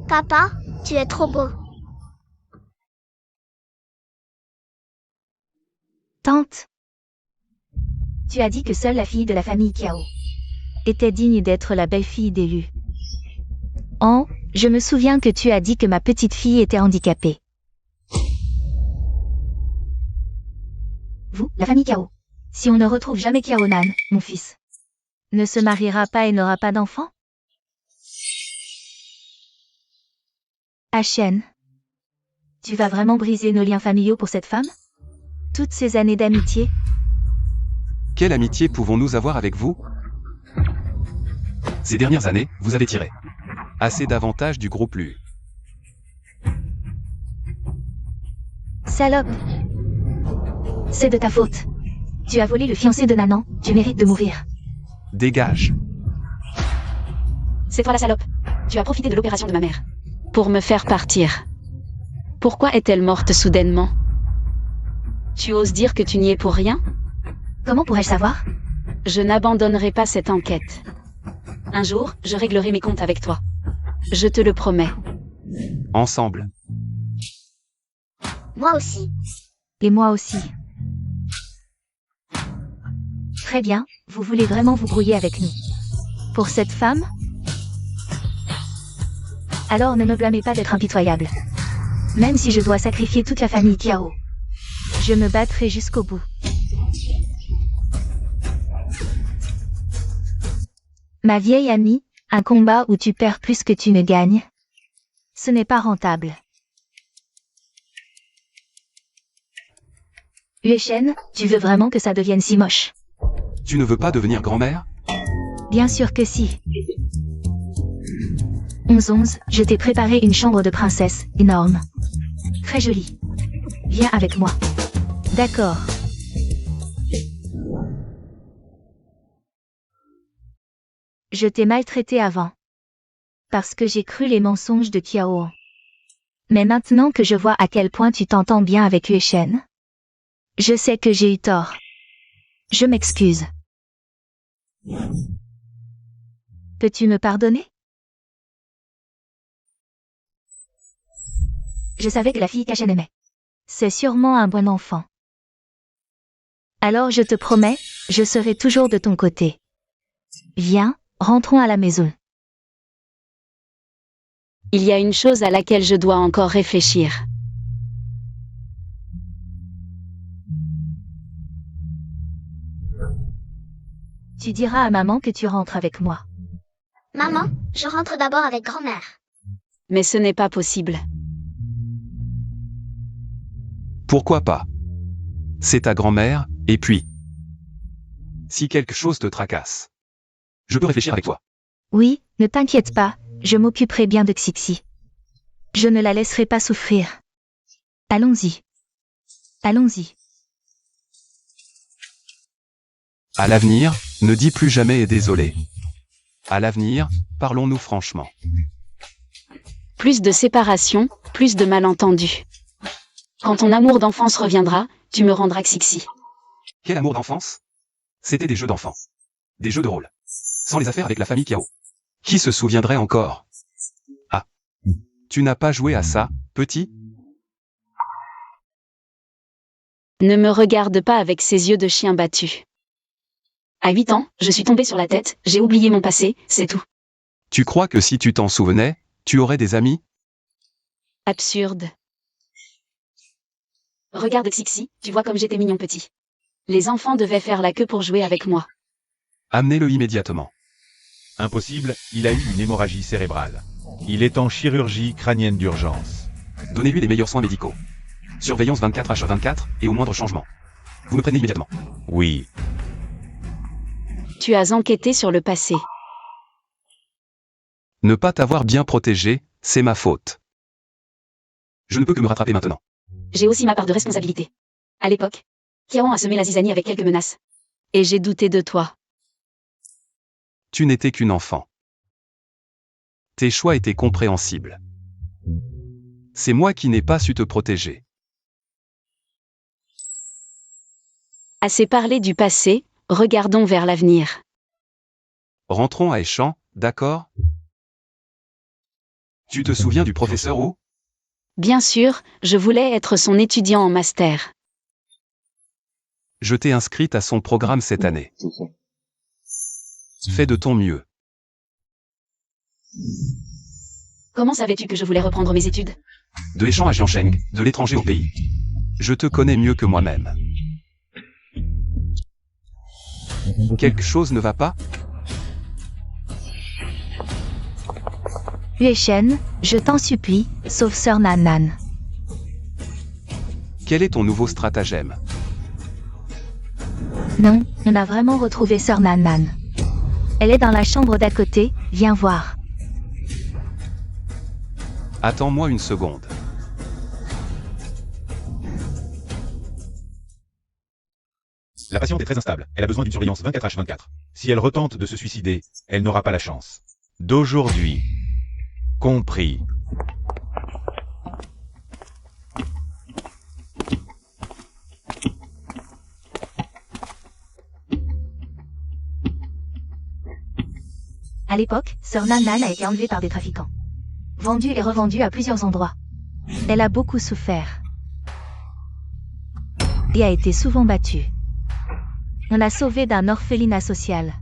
Papa, tu es trop beau. Tante, tu as dit que seule la fille de la famille Kiao était digne d'être la belle-fille d'Elu. Oh, je me souviens que tu as dit que ma petite fille était handicapée. Vous, la famille Kiao, si on ne retrouve jamais Kiaonan, mon fils, ne se mariera pas et n'aura pas d'enfant? Achen, tu vas vraiment briser nos liens familiaux pour cette femme? Toutes ces années d'amitié? Quelle amitié pouvons-nous avoir avec vous? Ces dernières années, vous avez tiré assez d'avantages du groupe Lu. Salope! C'est de ta faute. Tu as volé le fiancé de Nanan, tu mérites de mourir. Dégage. C'est toi la salope. Tu as profité de l'opération de ma mère. Pour me faire partir. Pourquoi est-elle morte soudainement? Tu oses dire que tu n'y es pour rien? Comment pourrais-je savoir? Je n'abandonnerai pas cette enquête. Un jour, je réglerai mes comptes avec toi. Je te le promets. Ensemble. Moi aussi. Et moi aussi. Très bien, vous voulez vraiment vous brouiller avec nous. Pour cette femme? Alors ne me blâmez pas d'être impitoyable. Même si je dois sacrifier toute la famille Kiao, je me battrai jusqu'au bout. Ma vieille amie, un combat où tu perds plus que tu ne gagnes, ce n'est pas rentable. Uechen, tu veux vraiment que ça devienne si moche? Tu ne veux pas devenir grand-mère? Bien sûr que si. 11-11, je t'ai préparé une chambre de princesse, énorme. Très jolie. Viens avec moi. D'accord. Je t'ai maltraité avant. Parce que j'ai cru les mensonges de Kiao. Mais maintenant que je vois à quel point tu t'entends bien avec Uechen, je sais que j'ai eu tort. Je m'excuse. Peux-tu me pardonner? Je savais que la fille qu'Achen aimait. C'est sûrement un bon enfant. Alors je te promets, je serai toujours de ton côté. Viens, rentrons à la maison. Il y a une chose à laquelle je dois encore réfléchir. Tu diras à maman que tu rentres avec moi. Maman, je rentre d'abord avec grand-mère. Mais ce n'est pas possible. Pourquoi pas? C'est ta grand-mère, et puis... Si quelque chose te tracasse, je peux réfléchir avec toi. Oui, ne t'inquiète pas, je m'occuperai bien de Xixi. Je ne la laisserai pas souffrir. Allons-y. Allons-y. À l'avenir, ne dis plus jamais et désolé. À l'avenir, parlons-nous franchement. Plus de séparation, plus de malentendus. Quand ton amour d'enfance reviendra, tu me rendras Xixi. Quel amour d'enfance? C'était des jeux d'enfants. Des jeux de rôle. Sans les affaires avec la famille Kiao. Qui se souviendrait encore? Ah. Tu n'as pas joué à ça, petit? Ne me regarde pas avec ces yeux de chien battu. À 8 ans, je suis tombée sur la tête, j'ai oublié mon passé, c'est tout. Tu crois que si tu t'en souvenais, tu aurais des amis? Absurde. Regarde Xixi, tu vois comme j'étais mignon petit. Les enfants devaient faire la queue pour jouer avec moi. Amenez-le immédiatement. Impossible, il a eu une hémorragie cérébrale. Il est en chirurgie crânienne d'urgence. Donnez-lui les meilleurs soins médicaux. Surveillance 24h/24 et au moindre changement. Vous me prenez immédiatement. Oui. Tu as enquêté sur le passé. Ne pas t'avoir bien protégé, c'est ma faute. Je ne peux que me rattraper maintenant. J'ai aussi ma part de responsabilité. À l'époque, Kiaran a semé la zizanie avec quelques menaces. Et j'ai douté de toi. Tu n'étais qu'une enfant. Tes choix étaient compréhensibles. C'est moi qui n'ai pas su te protéger. Assez parlé du passé, regardons vers l'avenir. Rentrons à Échamps, d'accord? Tu te souviens du professeur O? Bien sûr, je voulais être son étudiant en master. Je t'ai inscrite à son programme cette année. Fais de ton mieux. Comment savais-tu que je voulais reprendre mes études? De Échamps à Jiangsheng, de l'étranger au pays. Je te connais mieux que moi-même. Quelque chose ne va pas? Yueshen, je t'en supplie, sauve Sœur Nan Nan. Quel est ton nouveau stratagème? Non, on a vraiment retrouvé Sœur Nan Nan. Elle est dans la chambre d'à côté, viens voir. Attends-moi une seconde. La patiente est très instable. Elle a besoin d'une surveillance 24h/24. Si elle retente de se suicider, elle n'aura pas la chance. D'aujourd'hui. Compris. À l'époque, Sœur Nan Nan a été enlevée par des trafiquants. Vendue et revendue à plusieurs endroits. Elle a beaucoup souffert. Et a été souvent battue. On l'a sauvée d'un orphelinat social.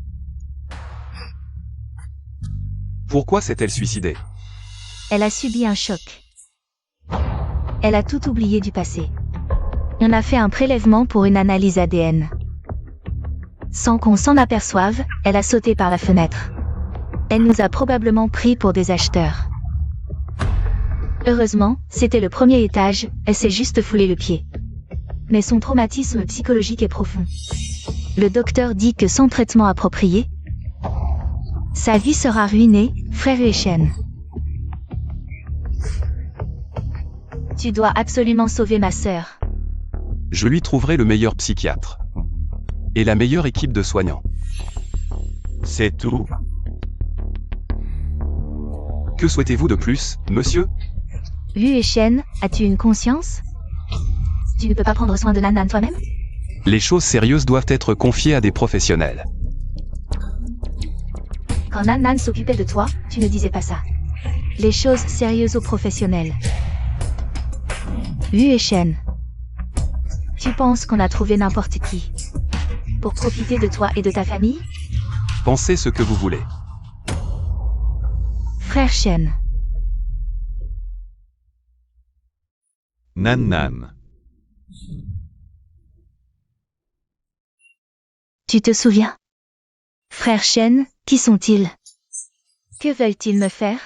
Pourquoi s'est-elle suicidée? Elle a subi un choc. Elle a tout oublié du passé. On a fait un prélèvement pour une analyse ADN. Sans qu'on s'en aperçoive, elle a sauté par la fenêtre. Elle nous a probablement pris pour des acheteurs. Heureusement, c'était le premier étage, elle s'est juste foulé le pied. Mais son traumatisme psychologique est profond. Le docteur dit que sans traitement approprié, sa vie sera ruinée, frère Yueshen. Tu dois absolument sauver ma sœur. Je lui trouverai le meilleur psychiatre. Et la meilleure équipe de soignants. C'est tout. Que souhaitez-vous de plus, monsieur? Yueshen, as-tu une conscience? Tu ne peux pas prendre soin de Nan Nan toi-même? Les choses sérieuses doivent être confiées à des professionnels. Quand Nan Nan s'occupait de toi, tu ne disais pas ça. Les choses sérieuses aux professionnels. Yueshen. Tu penses qu'on a trouvé n'importe qui pour profiter de toi et de ta famille? Pensez ce que vous voulez. Frère Shen. Nan Nan. Tu te souviens? Frère Shen, qui sont-ils? Que veulent-ils me faire?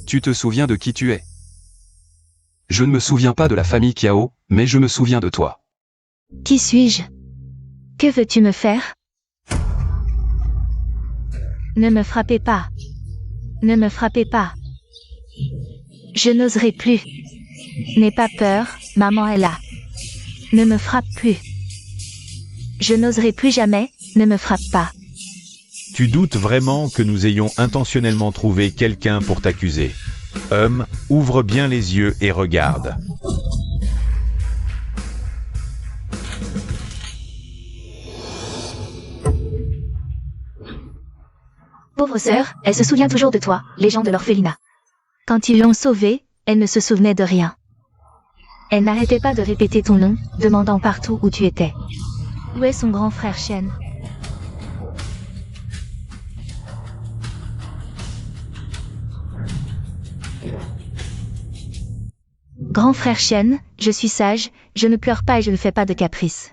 Tu te souviens de qui tu es? Je ne me souviens pas de la famille Kiao, mais je me souviens de toi. Qui suis-je? Que veux-tu me faire? Ne me frappez pas. Ne me frappez pas. Je n'oserai plus. N'aie pas peur, maman est là. Ne me frappe plus. Je n'oserai plus jamais, ne me frappe pas. Tu doutes vraiment que nous ayons intentionnellement trouvé quelqu'un pour t'accuser. Ouvre bien les yeux et regarde. Pauvre sœur, elle se souvient toujours de toi, les gens de l'orphelinat. Quand ils l'ont sauvée, elle ne se souvenait de rien. Elle n'arrêtait pas de répéter ton nom, demandant partout où tu étais. Où est son grand frère Shen? Grand frère Shen, je suis sage, je ne pleure pas et je ne fais pas de caprices.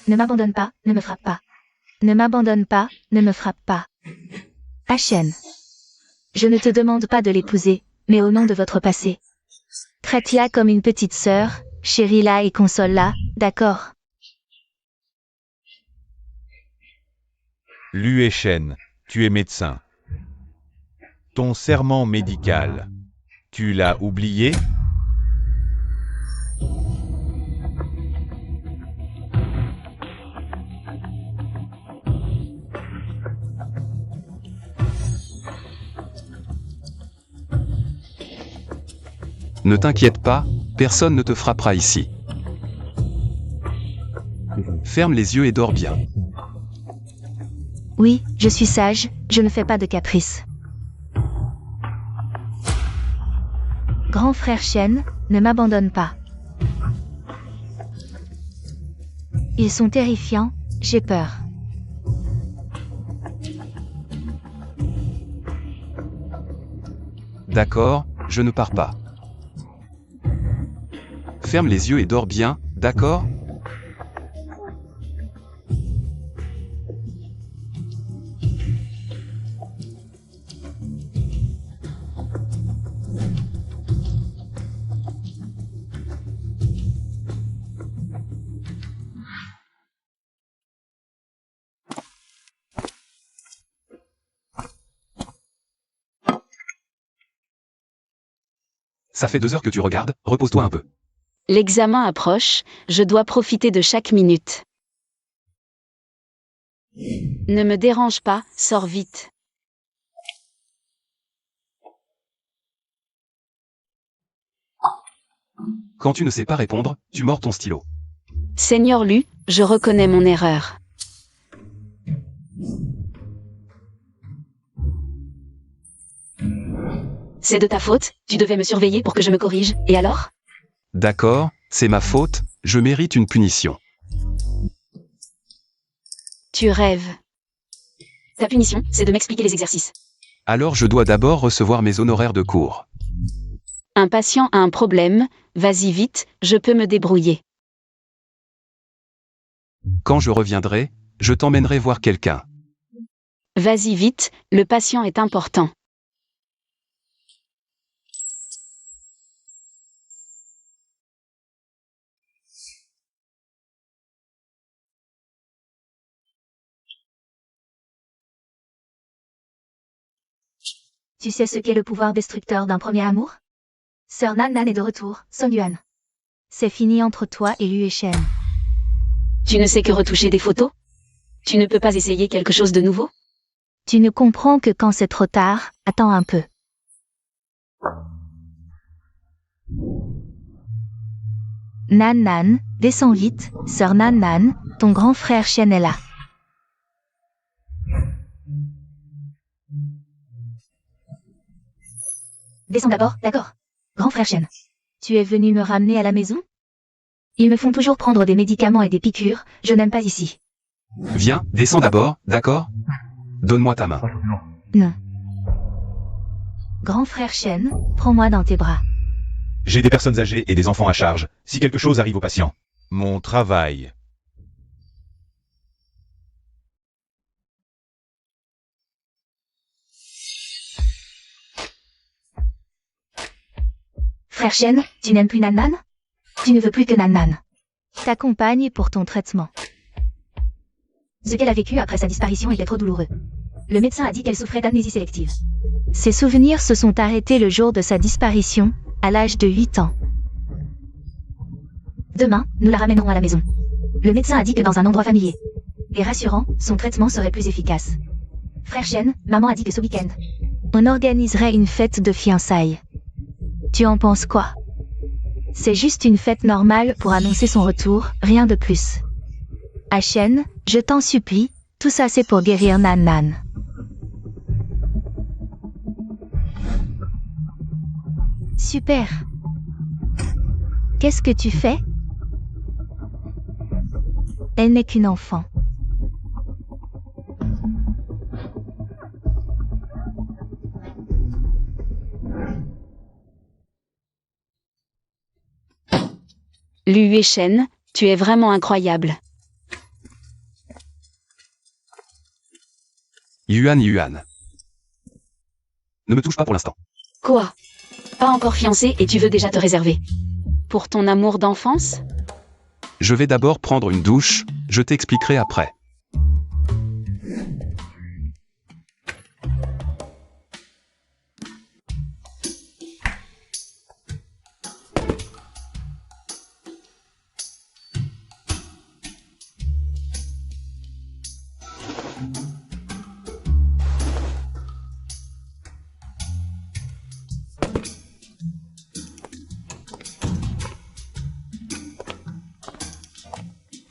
Ne m'abandonne pas, ne me frappe pas. Ne m'abandonne pas, ne me frappe pas. Ah Shen. Je ne te demande pas de l'épouser, mais au nom de votre passé. Traite-la comme une petite sœur, chéris-la et console-la, d'accord? Lu Shen, tu es médecin. Ton serment médical, tu l'as oublié? Ne t'inquiète pas, personne ne te frappera ici. Ferme les yeux et dors bien. Oui, je suis sage, je ne fais pas de caprices. Grand frère Shen, ne m'abandonne pas. Ils sont terrifiants, j'ai peur. D'accord, je ne pars pas. Ferme les yeux et dors bien, d'accord? Ça fait 2 heures que tu regardes, repose-toi un peu. L'examen approche, je dois profiter de chaque minute. Ne me dérange pas, sors vite. Quand tu ne sais pas répondre, tu mords ton stylo. Seigneur Lu, je reconnais mon erreur. C'est de ta faute, tu devais me surveiller pour que je me corrige, et alors? D'accord, c'est ma faute, je mérite une punition. Tu rêves. Ta punition, c'est de m'expliquer les exercices. Alors je dois d'abord recevoir mes honoraires de cours. Un patient a un problème, vas-y vite, je peux me débrouiller. Quand je reviendrai, je t'emmènerai voir quelqu'un. Vas-y vite, le patient est important. Tu sais ce qu'est le pouvoir destructeur d'un premier amour? Sœur Nan Nan est de retour, Song Yuan. C'est fini entre toi et Lu Shen. Tu ne sais que retoucher des photos? Tu ne peux pas essayer quelque chose de nouveau? Tu ne comprends que quand c'est trop tard, attends un peu. Nan Nan, descends vite, sœur Nan Nan, ton grand frère Shen est là. Descends d'abord, d'accord. Grand frère Shen. Tu es venu me ramener à la maison? Ils me font toujours prendre des médicaments et des piqûres, je n'aime pas ici. Viens, descends d'abord, d'accord? Donne-moi ta main. Non. Grand frère Shen, prends-moi dans tes bras. J'ai des personnes âgées et des enfants à charge, si quelque chose arrive au patient. Mon travail. Frère Shen, tu n'aimes plus Nan Nan? Tu ne veux plus que Nan Nan t'accompagne pour ton traitement. Ce qu'elle a vécu après sa disparition était trop douloureux. Le médecin a dit qu'elle souffrait d'amnésie sélective. Ses souvenirs se sont arrêtés le jour de sa disparition, à l'âge de 8 ans. Demain, nous la ramènerons à la maison. Le médecin a dit que dans un endroit familier. Et rassurant, son traitement serait plus efficace. Frère Shen, maman a dit que ce week-end, on organiserait une fête de fiançailles. Tu en penses quoi? C'est juste une fête normale pour annoncer son retour, rien de plus. Ah Shen, je t'en supplie, tout ça c'est pour guérir Nan Nan. Super. Qu'est-ce que tu fais? Elle n'est qu'une enfant. Liu Shen, tu es vraiment incroyable. Yuan. Ne me touche pas pour l'instant. Quoi? Pas encore fiancé et tu veux déjà te réserver? Pour ton amour d'enfance? Je vais d'abord prendre une douche, je t'expliquerai après.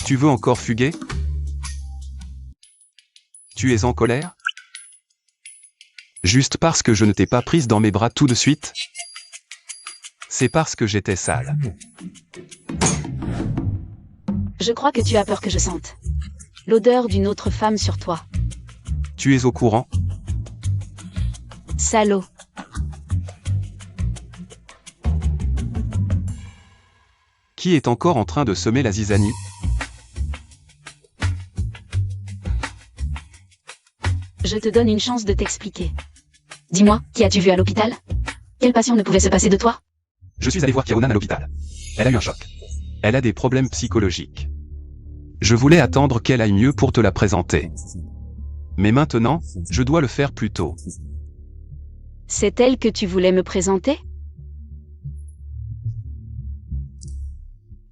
Tu veux encore fuguer? Tu es en colère? Juste parce que je ne t'ai pas prise dans mes bras tout de suite? C'est parce que j'étais sale. Je crois que tu as peur que je sente l'odeur d'une autre femme sur toi. Tu es au courant? Salaud. Qui est encore en train de semer la zizanie? Je te donne une chance de t'expliquer. Dis-moi, qui as-tu vu à l'hôpital? Quelle passion ne pouvait se passer de toi? Je suis allé voir Kiaonan à l'hôpital. Elle a eu un choc. Elle a des problèmes psychologiques. Je voulais attendre qu'elle aille mieux pour te la présenter. Mais maintenant, je dois le faire plus tôt. C'est elle que tu voulais me présenter?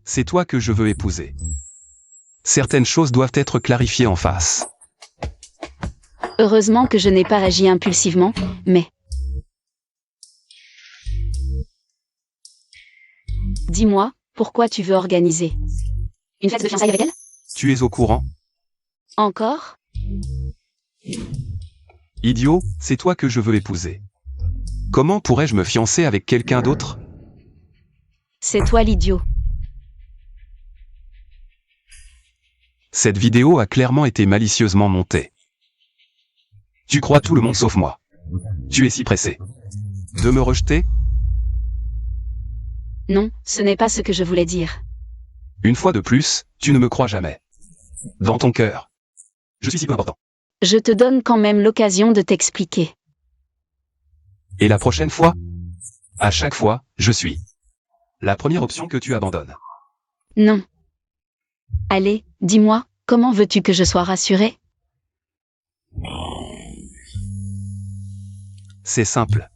C'est toi que je veux épouser. Certaines choses doivent être clarifiées en face. Heureusement que je n'ai pas agi impulsivement, mais... Dis-moi, pourquoi tu veux organiser une fête de fiançailles avec elle? Tu es au courant? Encore? Idiot, c'est toi que je veux épouser. Comment pourrais-je me fiancer avec quelqu'un d'autre? C'est toi l'idiot. Cette vidéo a clairement été malicieusement montée. Tu crois tout le monde sauf moi. Tu es si pressé de me rejeter? Non, ce n'est pas ce que je voulais dire. Une fois de plus, tu ne me crois jamais. Dans ton cœur. Je suis si peu important. Je te donne quand même l'occasion de t'expliquer. Et la prochaine fois? À chaque fois, je suis la première option que tu abandonnes. Non. Allez, dis-moi, comment veux-tu que je sois rassurée? C'est simple.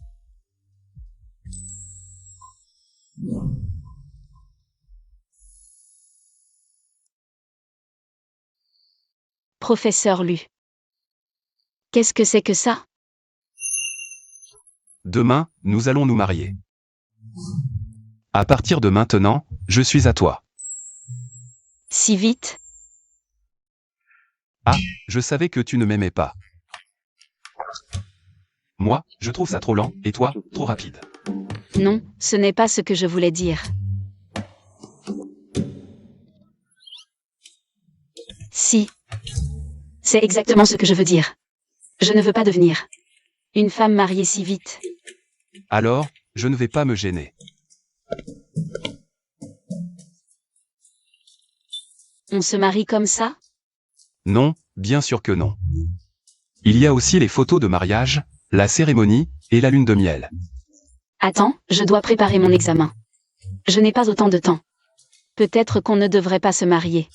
Professeur Lu. Qu'est-ce que c'est que ça? Demain, nous allons nous marier. À partir de maintenant, je suis à toi. Si vite? Ah, je savais que tu ne m'aimais pas. Moi, je trouve ça trop lent, et toi, trop rapide. Non, ce n'est pas ce que je voulais dire. Si. C'est exactement ce que je veux dire. Je ne veux pas devenir une femme mariée si vite. Alors, je ne vais pas me gêner. On se marie comme ça? Non, bien sûr que non. Il y a aussi les photos de mariage, la cérémonie, et la lune de miel. Attends, je dois préparer mon examen. Je n'ai pas autant de temps. Peut-être qu'on ne devrait pas se marier.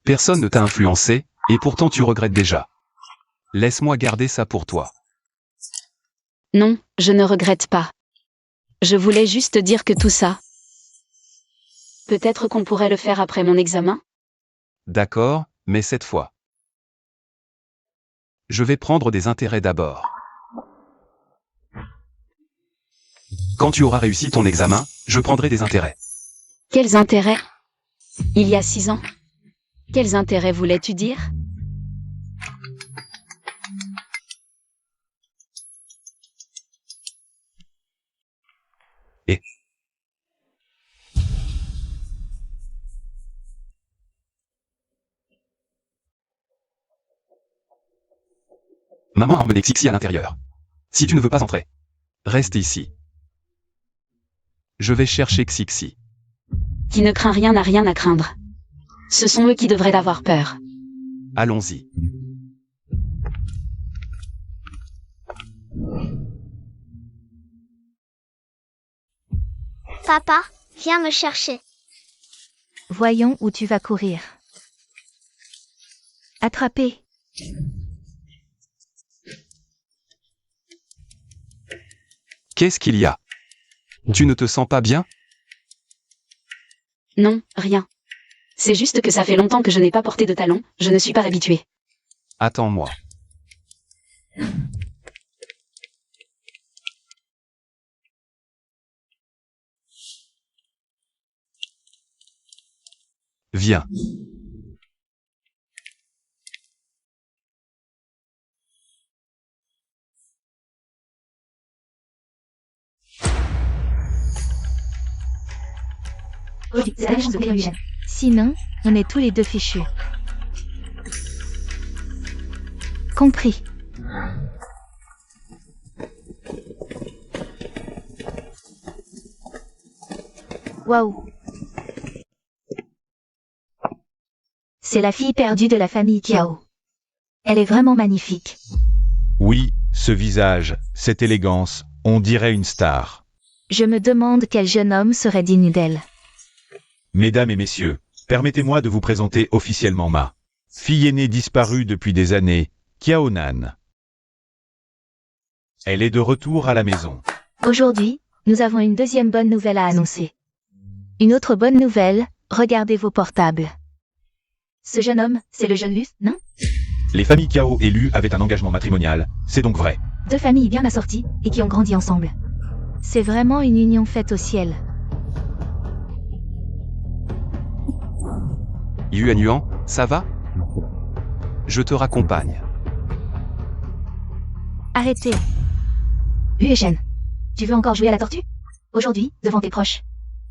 Personne ne t'a influencé, et pourtant tu regrettes déjà. Laisse-moi garder ça pour toi. Non, je ne regrette pas. Je voulais juste dire que tout ça... Peut-être qu'on pourrait le faire après mon examen? D'accord, mais cette fois. Je vais prendre des intérêts d'abord. Quand tu auras réussi ton examen, je prendrai des intérêts. Quels intérêts? Il y a 6 ans? Quels intérêts voulais-tu dire? Et Maman a emmené Xixi à l'intérieur. Si tu ne veux pas entrer, reste ici. Je vais chercher Xixi. Qui ne craint rien n'a rien à craindre. Ce sont eux qui devraient avoir peur. Allons-y. Papa, viens me chercher. Voyons où tu vas courir. Attrapé. Qu'est-ce qu'il y a? Tu ne te sens pas bien? Non, rien. C'est juste que ça fait longtemps que je n'ai pas porté de talons, je ne suis pas habituée. Attends-moi. Viens. C'est la chance de Eugène. Sinon, on est tous les deux fichus. Compris. Waouh. C'est la fille perdue de la famille Kiao. Elle est vraiment magnifique. Oui, ce visage, cette élégance, on dirait une star. Je me demande quel jeune homme serait digne d'elle. Mesdames et messieurs, permettez-moi de vous présenter officiellement ma fille aînée disparue depuis des années, Kiao Nan. Elle est de retour à la maison. Aujourd'hui, nous avons une deuxième bonne nouvelle à annoncer. Une autre bonne nouvelle, regardez vos portables. Ce jeune homme, c'est le jeune Luce, non? Les familles Kiao et Lu avaient un engagement matrimonial, c'est donc vrai. Deux familles bien assorties, et qui ont grandi ensemble. C'est vraiment une union faite au ciel. Yuan Yuan, ça va? Je te raccompagne. Arrêtez. Eugène, tu veux encore jouer à la tortue? Aujourd'hui, devant tes proches.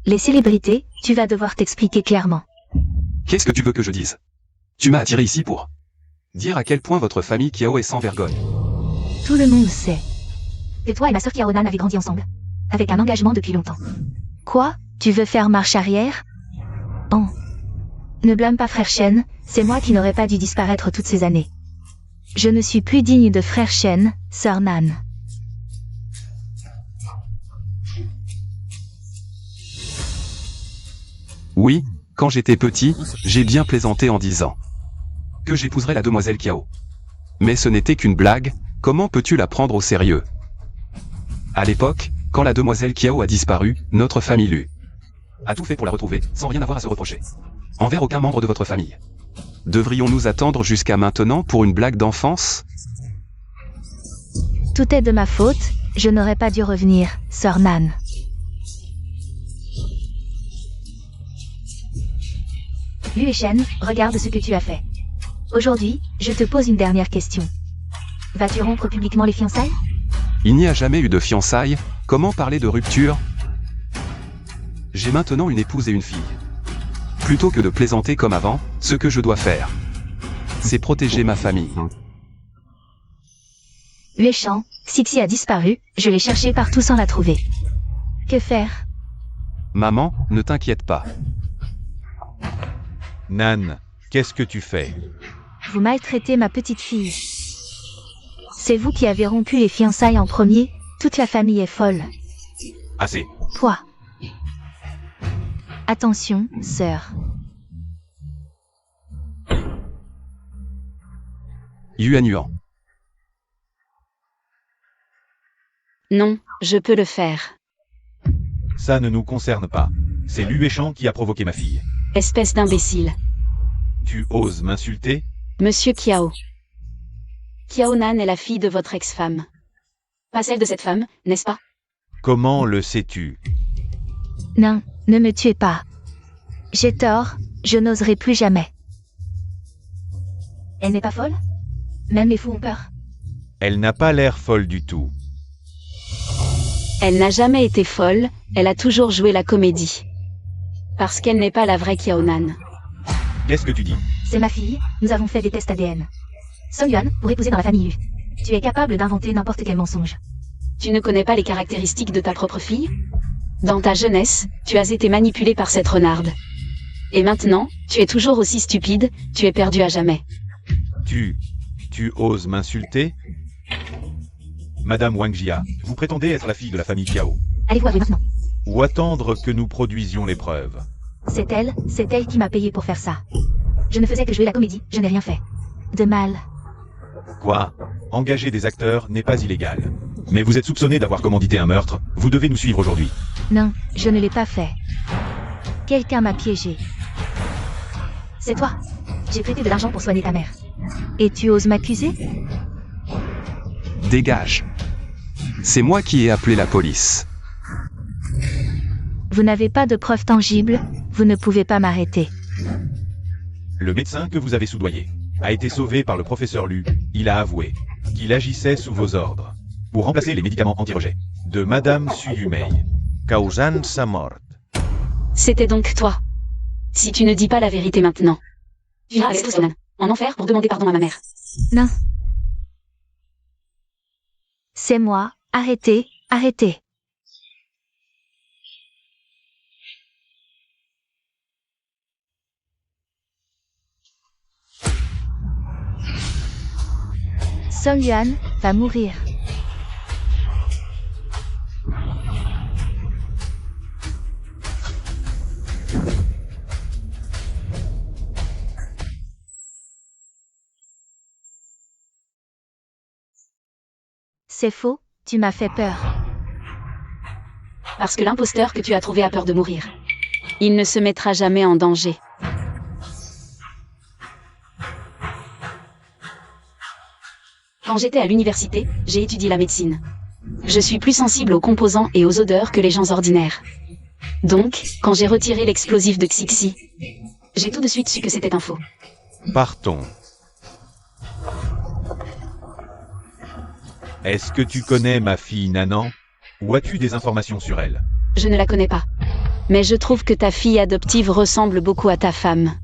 Les célébrités, tu vas devoir t'expliquer clairement. Qu'est-ce que tu veux que je dise? Tu m'as attiré ici pour dire à quel point votre famille Kiao est sans vergogne. Tout le monde sait que toi et ma sœur Kiao Nan avaient grandi ensemble, avec un engagement depuis longtemps. Quoi? Tu veux faire marche arrière? Oh. Ne blâme pas frère Shen, c'est moi qui n'aurais pas dû disparaître toutes ces années. Je ne suis plus digne de frère Shen, sœur Nan. Oui, quand j'étais petit, j'ai bien plaisanté en disant que j'épouserais la demoiselle Kiao. Mais ce n'était qu'une blague, comment peux-tu la prendre au sérieux? À l'époque, quand la demoiselle Kiao a disparu, notre famille Lu a tout fait pour la retrouver, sans rien avoir à se reprocher. Envers aucun membre de votre famille. Devrions-nous attendre jusqu'à maintenant pour une blague d'enfance? Tout est de ma faute, je n'aurais pas dû revenir, sœur Nan. Lu et Shen, regarde ce que tu as fait. Aujourd'hui, je te pose une dernière question. Vas-tu rompre publiquement les fiançailles? Il n'y a jamais eu de fiançailles, comment parler de rupture? J'ai maintenant une épouse et une fille. Plutôt que de plaisanter comme avant, ce que je dois faire, c'est protéger ma famille. Huechan, Xixi a disparu, je l'ai cherchée partout sans la trouver. Que faire? Maman, ne t'inquiète pas. Nan, qu'est-ce que tu fais? Vous maltraitez ma petite fille. C'est vous qui avez rompu les fiançailles en premier, toute la famille est folle. Assez. Toi. Attention, sœur. Yuan Yuan. Non, je peux le faire. Ça ne nous concerne pas. C'est Luéchan qui a provoqué ma fille. Espèce d'imbécile. Tu oses m'insulter? Monsieur Kiao. Kiao Nan est la fille de votre ex-femme. Pas celle de cette femme, n'est-ce pas? Comment le sais-tu? Non, ne me tuez pas. J'ai tort, je n'oserai plus jamais. Elle n'est pas folle? Même les fous ont peur. Elle n'a pas l'air folle du tout. Elle n'a jamais été folle, elle a toujours joué la comédie. Parce qu'elle n'est pas la vraie Kiao Nan. Qu'est-ce que tu dis? C'est ma fille, nous avons fait des tests ADN. Song Yuan, pour épouser dans la famille Lu. Tu es capable d'inventer n'importe quel mensonge. Tu ne connais pas les caractéristiques de ta propre fille? Dans ta jeunesse, tu as été manipulée par cette renarde. Et maintenant, tu es toujours aussi stupide, tu es perdu à jamais. Tu oses m'insulter? Madame Wang Jia, vous prétendez être la fille de la famille Kiao. Allez-vous avouer maintenant? Ou attendre que nous produisions les preuves? C'est elle qui m'a payé pour faire ça. Je ne faisais que jouer la comédie, je n'ai rien fait de mal. Quoi? Engager des acteurs n'est pas illégal. Mais vous êtes soupçonné d'avoir commandité un meurtre, vous devez nous suivre aujourd'hui. Non, je ne l'ai pas fait. Quelqu'un m'a piégé. C'est toi. J'ai prêté de l'argent pour soigner ta mère. Et tu oses m'accuser? Dégage. C'est moi qui ai appelé la police. Vous n'avez pas de preuves tangibles, vous ne pouvez pas m'arrêter. Le médecin que vous avez soudoyé a été sauvé par le professeur Lu. Il a avoué qu'il agissait sous vos ordres pour remplacer les médicaments anti-rejet de Madame Su Yumei, causant sa mort. C'était donc toi. Si tu ne dis pas la vérité maintenant, tu iras avec Sonan en enfer pour demander pardon à ma mère. Non. C'est moi. Arrêtez, arrêtez. Song Yuan va mourir. C'est faux, tu m'as fait peur. Parce que l'imposteur que tu as trouvé a peur de mourir. Il ne se mettra jamais en danger. Quand j'étais à l'université, j'ai étudié la médecine. Je suis plus sensible aux composants et aux odeurs que les gens ordinaires. Donc, quand j'ai retiré l'explosif de Xixi, j'ai tout de suite su que c'était un faux. Partons. Est-ce que tu connais ma fille Nanan? Ou as-tu des informations sur elle? Je ne la connais pas. Mais je trouve que ta fille adoptive ressemble beaucoup à ta femme.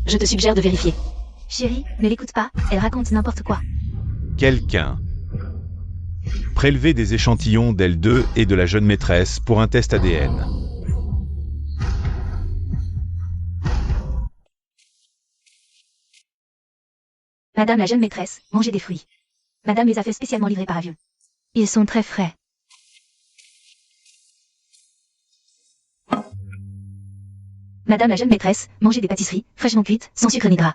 Je te suggère de vérifier. Chérie, ne l'écoute pas, elle raconte n'importe quoi. Quelqu'un. Prélever des échantillons d'elle 2 et de la jeune maîtresse pour un test ADN. Madame la jeune maîtresse, mangez des fruits. Madame les a fait spécialement livrer par avion. Ils sont très frais. Madame la jeune maîtresse, mangez des pâtisseries, fraîchement cuites, sans sucre ni gras.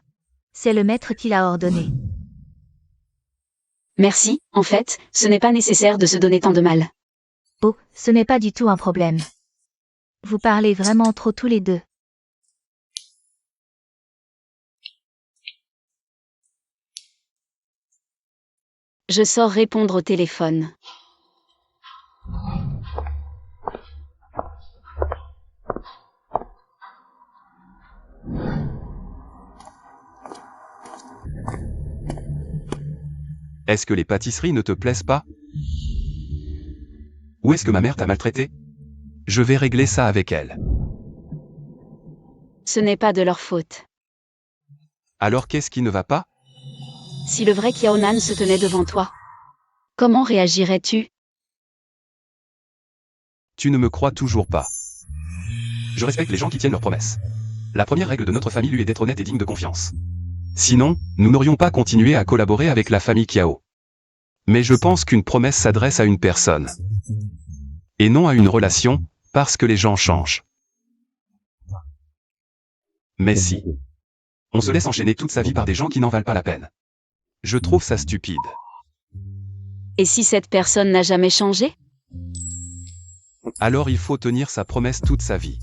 C'est le maître qui l'a ordonné. Merci, en fait, ce n'est pas nécessaire de se donner tant de mal. Oh, ce n'est pas du tout un problème. Vous parlez vraiment trop tous les deux. Je sors répondre au téléphone. Est-ce que les pâtisseries ne te plaisent pas? Ou est-ce que ma mère t'a maltraité? Je vais régler ça avec elle. Ce n'est pas de leur faute. Alors qu'est-ce qui ne va pas? Si le vrai Kiaonan se tenait devant toi, comment réagirais-tu? Tu ne me crois toujours pas. Je respecte les gens qui tiennent leurs promesses. La première règle de notre famille lui est d'être honnête et digne de confiance. Sinon, nous n'aurions pas continué à collaborer avec la famille Kiao. Mais je pense qu'une promesse s'adresse à une personne. Et non à une relation, parce que les gens changent. Mais si. On se laisse enchaîner toute sa vie par des gens qui n'en valent pas la peine. Je trouve ça stupide. Et si cette personne n'a jamais changé? Alors il faut tenir sa promesse toute sa vie.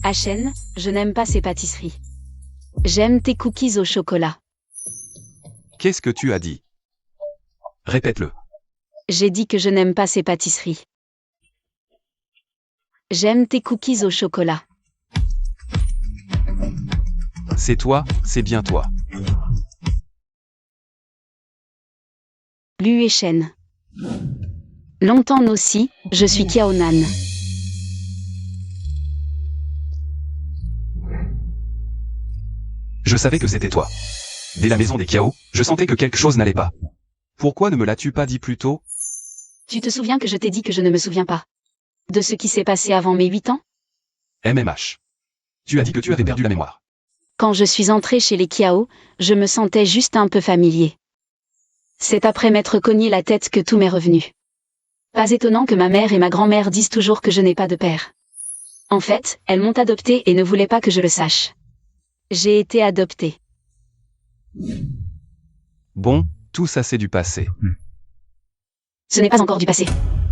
Achen, je n'aime pas ces pâtisseries. J'aime tes cookies au chocolat. Qu'est-ce que tu as dit? Répète-le. J'ai dit que je n'aime pas ces pâtisseries. J'aime tes cookies au chocolat. C'est toi, c'est bien toi. Lu et Shen. Longtemps aussi, je suis Kiaonan. Je savais que c'était toi. Dès la maison des Kiao, je sentais que quelque chose n'allait pas. Pourquoi ne me l'as-tu pas dit plus tôt? Tu te souviens que je t'ai dit que je ne me souviens pas de ce qui s'est passé avant mes 8 ans? MMH. Tu as dit que tu avais perdu la mémoire. Quand je suis entrée chez les Kiao, je me sentais juste un peu familier. C'est après m'être cogné la tête que tout m'est revenu. Pas étonnant que ma mère et ma grand-mère disent toujours que je n'ai pas de père. En fait, elles m'ont adoptée et ne voulaient pas que je le sache. J'ai été adoptée. Bon, tout ça c'est du passé. Ce n'est pas encore du passé.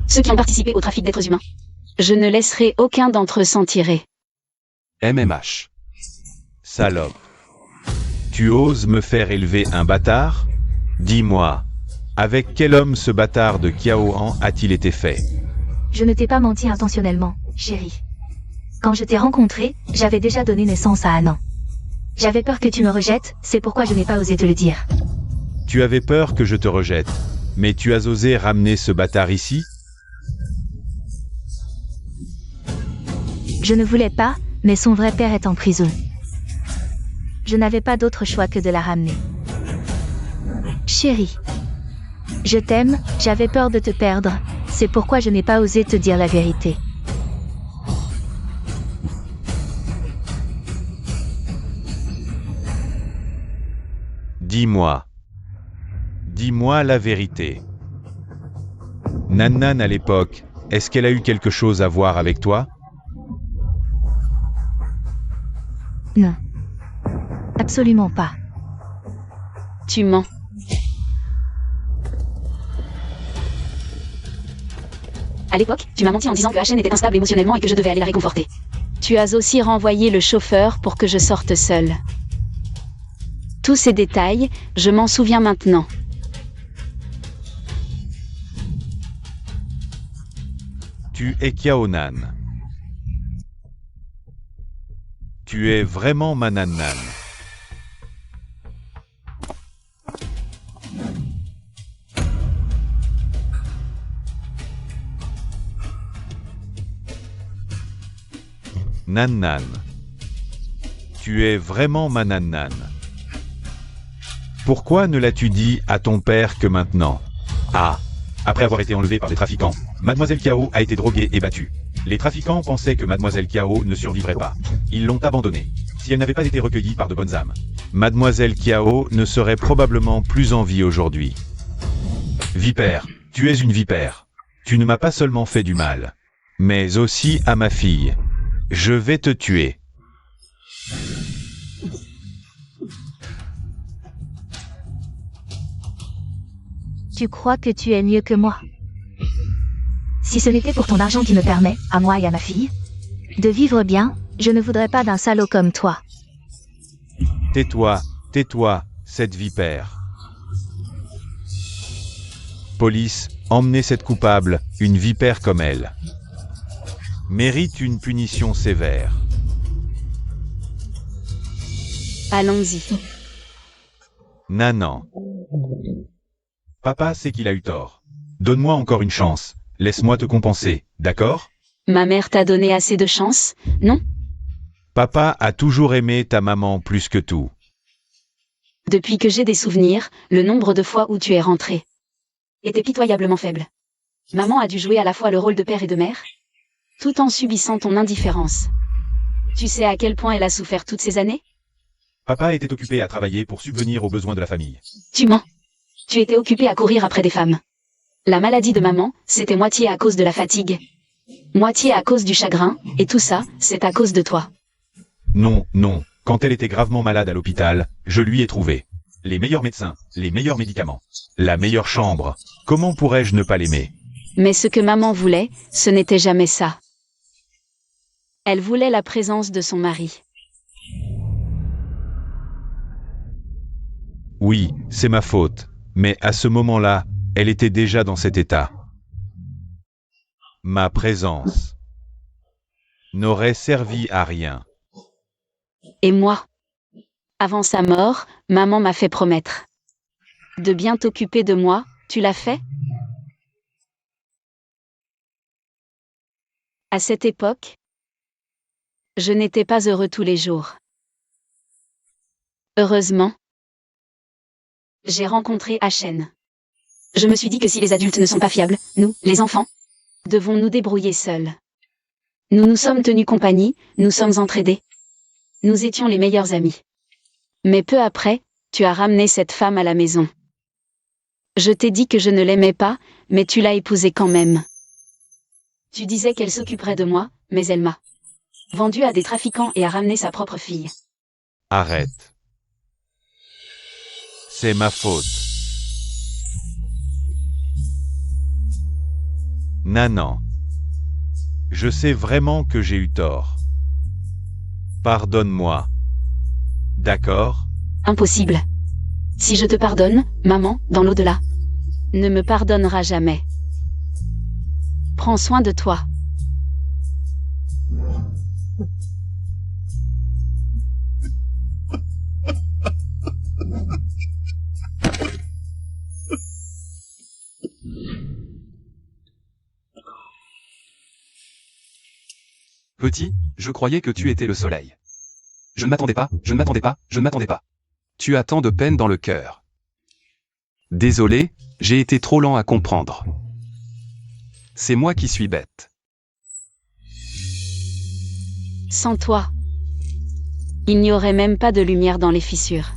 Ceux qui ont participé au trafic d'êtres humains. Je ne laisserai aucun d'entre eux s'en tirer. MMH. Salope. Tu oses me faire élever un bâtard? Dis-moi, avec quel homme ce bâtard de Kiaoan a-t-il été fait? Je ne t'ai pas menti intentionnellement, chérie. Quand je t'ai rencontré, j'avais déjà donné naissance à Anan. J'avais peur que tu me rejettes, c'est pourquoi je n'ai pas osé te le dire. Tu avais peur que je te rejette, mais tu as osé ramener ce bâtard ici? Je ne voulais pas, mais son vrai père est en prison. Je n'avais pas d'autre choix que de la ramener. Chérie, je t'aime, j'avais peur de te perdre, c'est pourquoi je n'ai pas osé te dire la vérité. Dis-moi. Dis-moi la vérité. Nan à l'époque, est-ce qu'elle a eu quelque chose à voir avec toi? Non. Absolument pas. Tu mens. À l'époque, tu m'as menti en disant que HN était instable émotionnellement et que je devais aller la réconforter. Tu as aussi renvoyé le chauffeur pour que je sorte seule. Tous ces détails, je m'en souviens maintenant. Tu es Kiaonan. Tu es vraiment Manannan. Nannan. Tu es vraiment Manannan. Pourquoi ne l'as-tu dit à ton père que maintenant? Ah, après avoir été enlevée par les trafiquants, Mademoiselle Kiao a été droguée et battue. Les trafiquants pensaient que Mademoiselle Kiao ne survivrait pas. Ils l'ont abandonnée. Si elle n'avait pas été recueillie par de bonnes âmes, Mademoiselle Kiao ne serait probablement plus en vie aujourd'hui. Vipère, tu es une vipère. Tu ne m'as pas seulement fait du mal, mais aussi à ma fille. Je vais te tuer. Tu crois que tu es mieux que moi? Si ce n'était pour ton argent qui me permet, à moi et à ma fille, de vivre bien, je ne voudrais pas d'un salaud comme toi. Tais-toi, cette vipère. Police, emmenez cette coupable, une vipère comme elle. Mérite une punition sévère. Allons-y. Nanan. Papa sait qu'il a eu tort. Donne-moi encore une chance. Laisse-moi te compenser, d'accord? Ma mère t'a donné assez de chance, non? Papa a toujours aimé ta maman plus que tout. Depuis que j'ai des souvenirs, le nombre de fois où tu es rentré était pitoyablement faible. Maman a dû jouer à la fois le rôle de père et de mère, tout en subissant ton indifférence. Tu sais à quel point elle a souffert toutes ces années? Papa était occupé à travailler pour subvenir aux besoins de la famille. Tu mens. Tu étais occupé à courir après des femmes. La maladie de maman, c'était moitié à cause de la fatigue, moitié à cause du chagrin, et tout ça, c'est à cause de toi. Non, quand elle était gravement malade à l'hôpital, je lui ai trouvé les meilleurs médecins, les meilleurs médicaments, la meilleure chambre. Comment pourrais-je ne pas l'aimer? Mais ce que maman voulait, ce n'était jamais ça. Elle voulait la présence de son mari. Oui, c'est ma faute, mais à ce moment-là, elle était déjà dans cet état. Ma présence n'aurait servi à rien. Et moi? Avant sa mort, maman m'a fait promettre de bien t'occuper de moi, tu l'as fait? À cette époque, je n'étais pas heureux tous les jours. Heureusement, j'ai rencontré Achen. Je me suis dit que si les adultes ne sont pas fiables, nous, les enfants, devons nous débrouiller seuls. Nous nous sommes tenus compagnie, nous sommes entraidés. Nous étions les meilleurs amis. Mais peu après, tu as ramené cette femme à la maison. Je t'ai dit que je ne l'aimais pas, mais tu l'as épousée quand même. Tu disais qu'elle s'occuperait de moi, mais elle m'a vendu à des trafiquants et a ramené sa propre fille. Arrête. C'est ma faute. Nanan. Je sais vraiment que j'ai eu tort. Pardonne-moi. D'accord? Impossible. Si je te pardonne, maman, dans l'au-delà, ne me pardonnera jamais. Prends soin de toi. Petit, je croyais que tu étais le soleil. Je ne m'attendais pas, je ne m'attendais pas, je ne m'attendais pas. Tu as tant de peine dans le cœur. Désolé, j'ai été trop lent à comprendre. C'est moi qui suis bête. Sans toi, il n'y aurait même pas de lumière dans les fissures.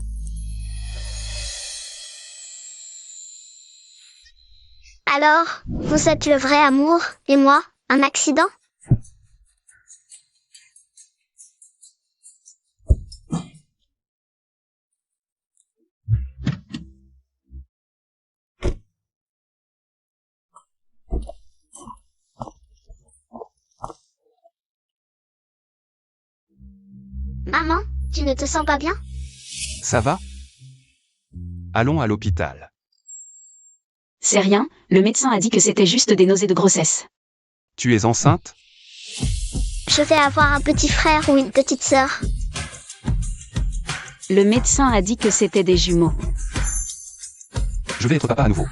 Alors, vous êtes le vrai amour, et moi, un accident? Maman, tu ne te sens pas bien? Ça va? Allons à l'hôpital. C'est rien, le médecin a dit que c'était juste des nausées de grossesse. Tu es enceinte? Je vais avoir un petit frère ou une petite sœur. Le médecin a dit que c'était des jumeaux. Je vais être papa à nouveau.